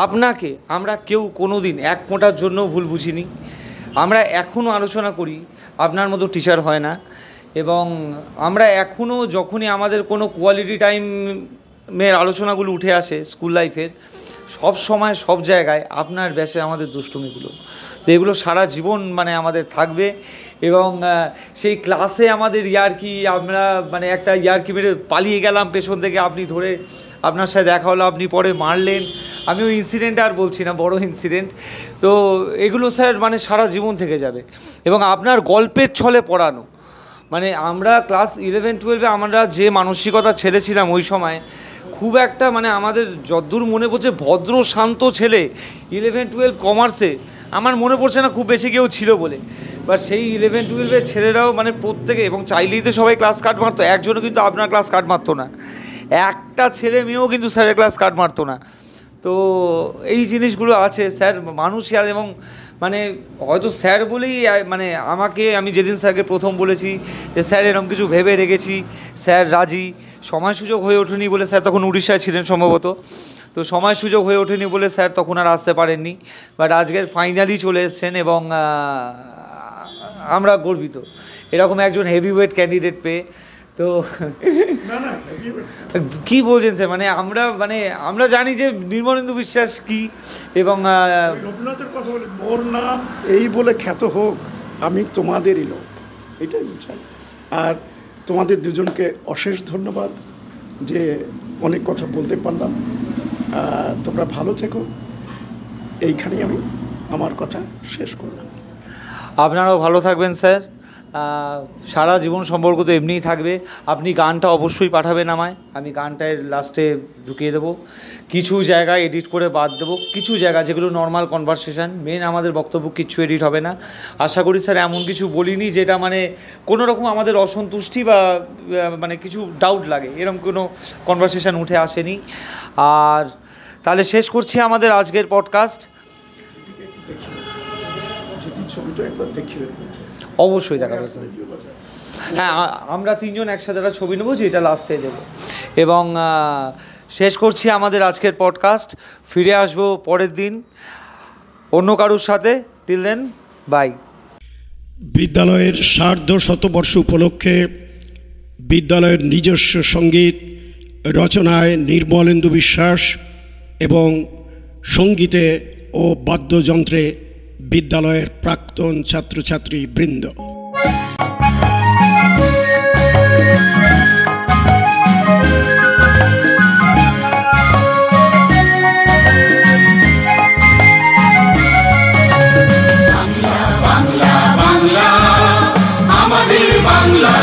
আপনাকে আমরা কেউ কোনো দিন এক ফোঁটার জন্য ভুল বুঝিনি। আমরা এখনও আলোচনা করি, আপনার মতো টিচার হয় না, এবং আমরা এখনও যখনই আমাদের কোনো কোয়ালিটি টাইমের আলোচনাগুলো উঠে আসে স্কুল লাইফের, সব সময় সব জায়গায় আপনার ব্যাচে আমাদের দুষ্টুমিগুলো, তো এগুলো সারা জীবন মানে আমাদের থাকবে। এবং সেই ক্লাসে আমাদের ইয়ার্কি, আমরা মানে একটা ইয়ার্কি মেরে পালিয়ে গেলাম পেছন থেকে, আপনি ধরে আপনার সাথে দেখা হলো, আপনি পরে মারলেন, আমি ওই ইনসিডেন্ট আর বলছি না, বড় ইনসিডেন্ট, তো এগুলো স্যার মানে সারা জীবন থেকে যাবে। এবং আপনার গল্পের ছলে পড়ানো, মানে আমরা ক্লাস 11-12-এ আমরা যে মানসিকতা ছেলে ছিলাম ওই সময়, খুব একটা মানে আমাদের যদ্দূর মনে পড়ছে ভদ্র শান্ত ছেলে 11-12 কমার্সে, আমার মনে পড়ছে না খুব বেশি কেউ ছিল বলে, বাট সেই 11-12-এর ছেলেরাও মানে প্রত্যেকে, এবং চাইলেই তো সবাই ক্লাস কাট মারতো, একজনও কিন্তু আপনার ক্লাস কাট মারতো না, একটা ছেলে মেয়েও কিন্তু স্যারের ক্লাস কাট মারতো না। তো এই জিনিসগুলো আছে স্যার, মানুষই আর, এবং মানে হয়তো স্যার বলেই মানে আমি যেদিন স্যারকে প্রথম বলেছি যে স্যার এরকম কিছু ভেবে রেখেছি, স্যার রাজি, সময় সুযোগ হয়ে ওঠেনি বলে, স্যার তখন উড়িষ্যায় ছিলেন সম্ভবত, তো সময় সুযোগ হয়ে ওঠেনি বলে স্যার তখন আর আসতে পারেননি, বাট আজকের ফাইনালি চলে এসছেন, এবং আমরা গর্বিত এরকম একজন হেভিওয়েট ক্যান্ডিডেট পেয়ে। তো কি বলছেন স্যার, আমরা জানি যে নির্মলেন্দু বিশ্বাস কি, এবং রবীন্দ্রনাথের কথা বলি, মোর নাম এই বলে খ্যাত হোক, আমি তোমাদেরই লোক, এটাই চাই। আর তোমাদের দুজনকে অশেষ ধন্যবাদ যে অনেক কথা বলতে পারলাম। তোমরা ভালো থেকো, এইখানেই আমি আমার কথা শেষ করলাম। আপনারাও ভালো থাকবেন স্যার, সারা জীবন সম্পর্ক তো এমনিই থাকবে। আপনি গানটা অবশ্যই পাঠাবেন আমায়, আমি গানটার লাস্টে ঢুকিয়ে দেবো, কিছু জায়গায় এডিট করে বাদ দেবো, কিছু জায়গা যেগুলো নর্মাল কনভারসেশন, মেন আমাদের বক্তব্য কিচ্ছু এডিট হবে না। আশা করি স্যার এমন কিছু বলিনি যেটা মানে কোনো রকম আমাদের অসন্তুষ্টি বা মানে কিছু ডাউট লাগে, এরকম কোনো কনভারসেশন উঠে আসেনি। আর তাহলে শেষ করছি আমাদের আজকের পডকাস্ট। ছবিটা একবার দেখিয়ে অবশ্যই দেখাবো স্যার, হ্যাঁ আমরা 3 জন একসাথে একটা ছবি নেবো, যেটা লাস্টে দেবো। এবং শেষ করছি আমাদের আজকের পডকাস্ট, ফিরে আসবো পরের দিন অন্য কারুর সাথে। Till then, bye. বিদ্যালয়ের ১৫০ উপলক্ষে বিদ্যালয়ের নিজস্ব সঙ্গীত রচনায় নির্মলেন্দু বিশ্বাস এবং সঙ্গীতে ও বাদ্যযন্ত্রে বিদ্যালয়ের প্রাক্তন ছাত্রছাত্রী বৃন্দ। বাংলা বাংলা বাংলা আমাদের বাংলা।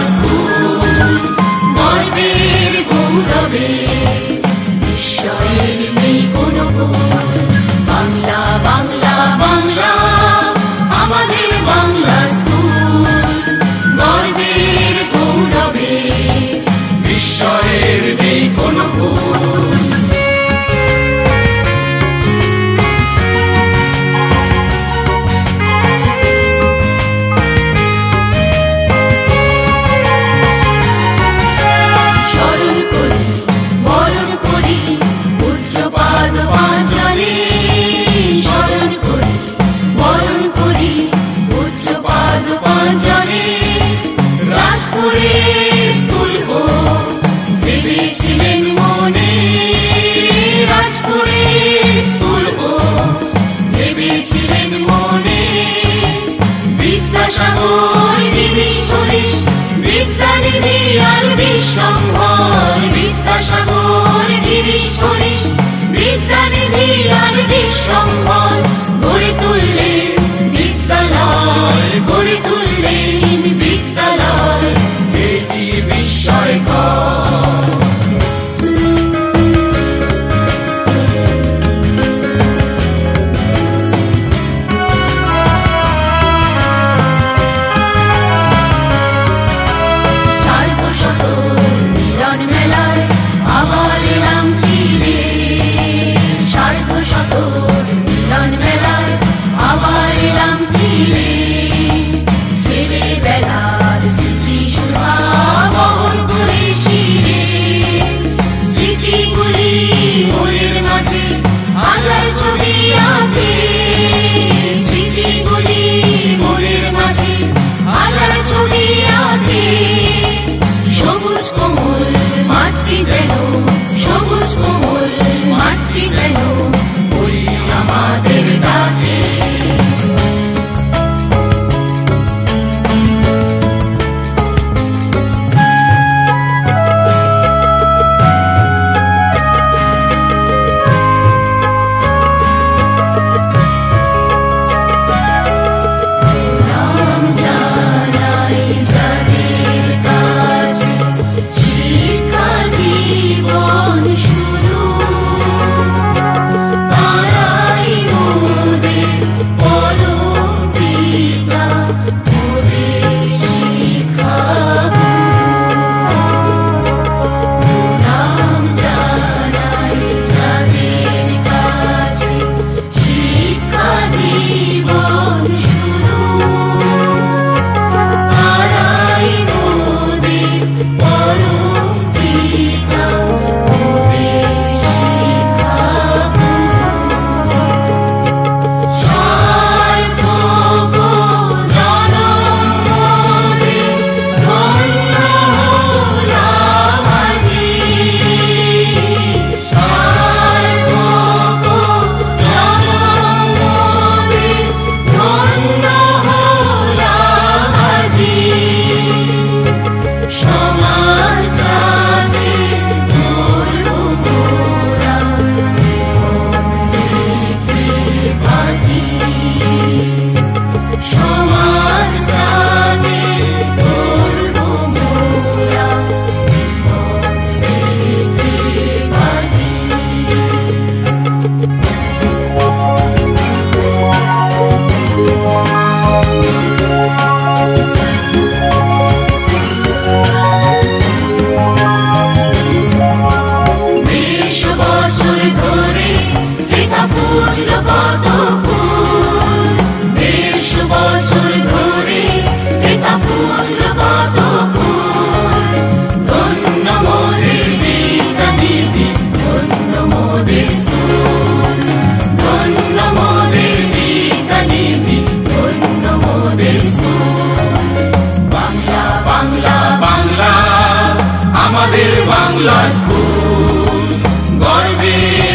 বিশ্বম্ভর বিদ্যাসাগর গিরিশ হরিশ বিদ্যানিধি আর বিশ্বম্ভর গড়ে তুললেন বিদ্যালয়, গড়ে তুললেন বিদ্যালয়, যেটি বিস্ময়কর। বাংলা স্কুল গর্বে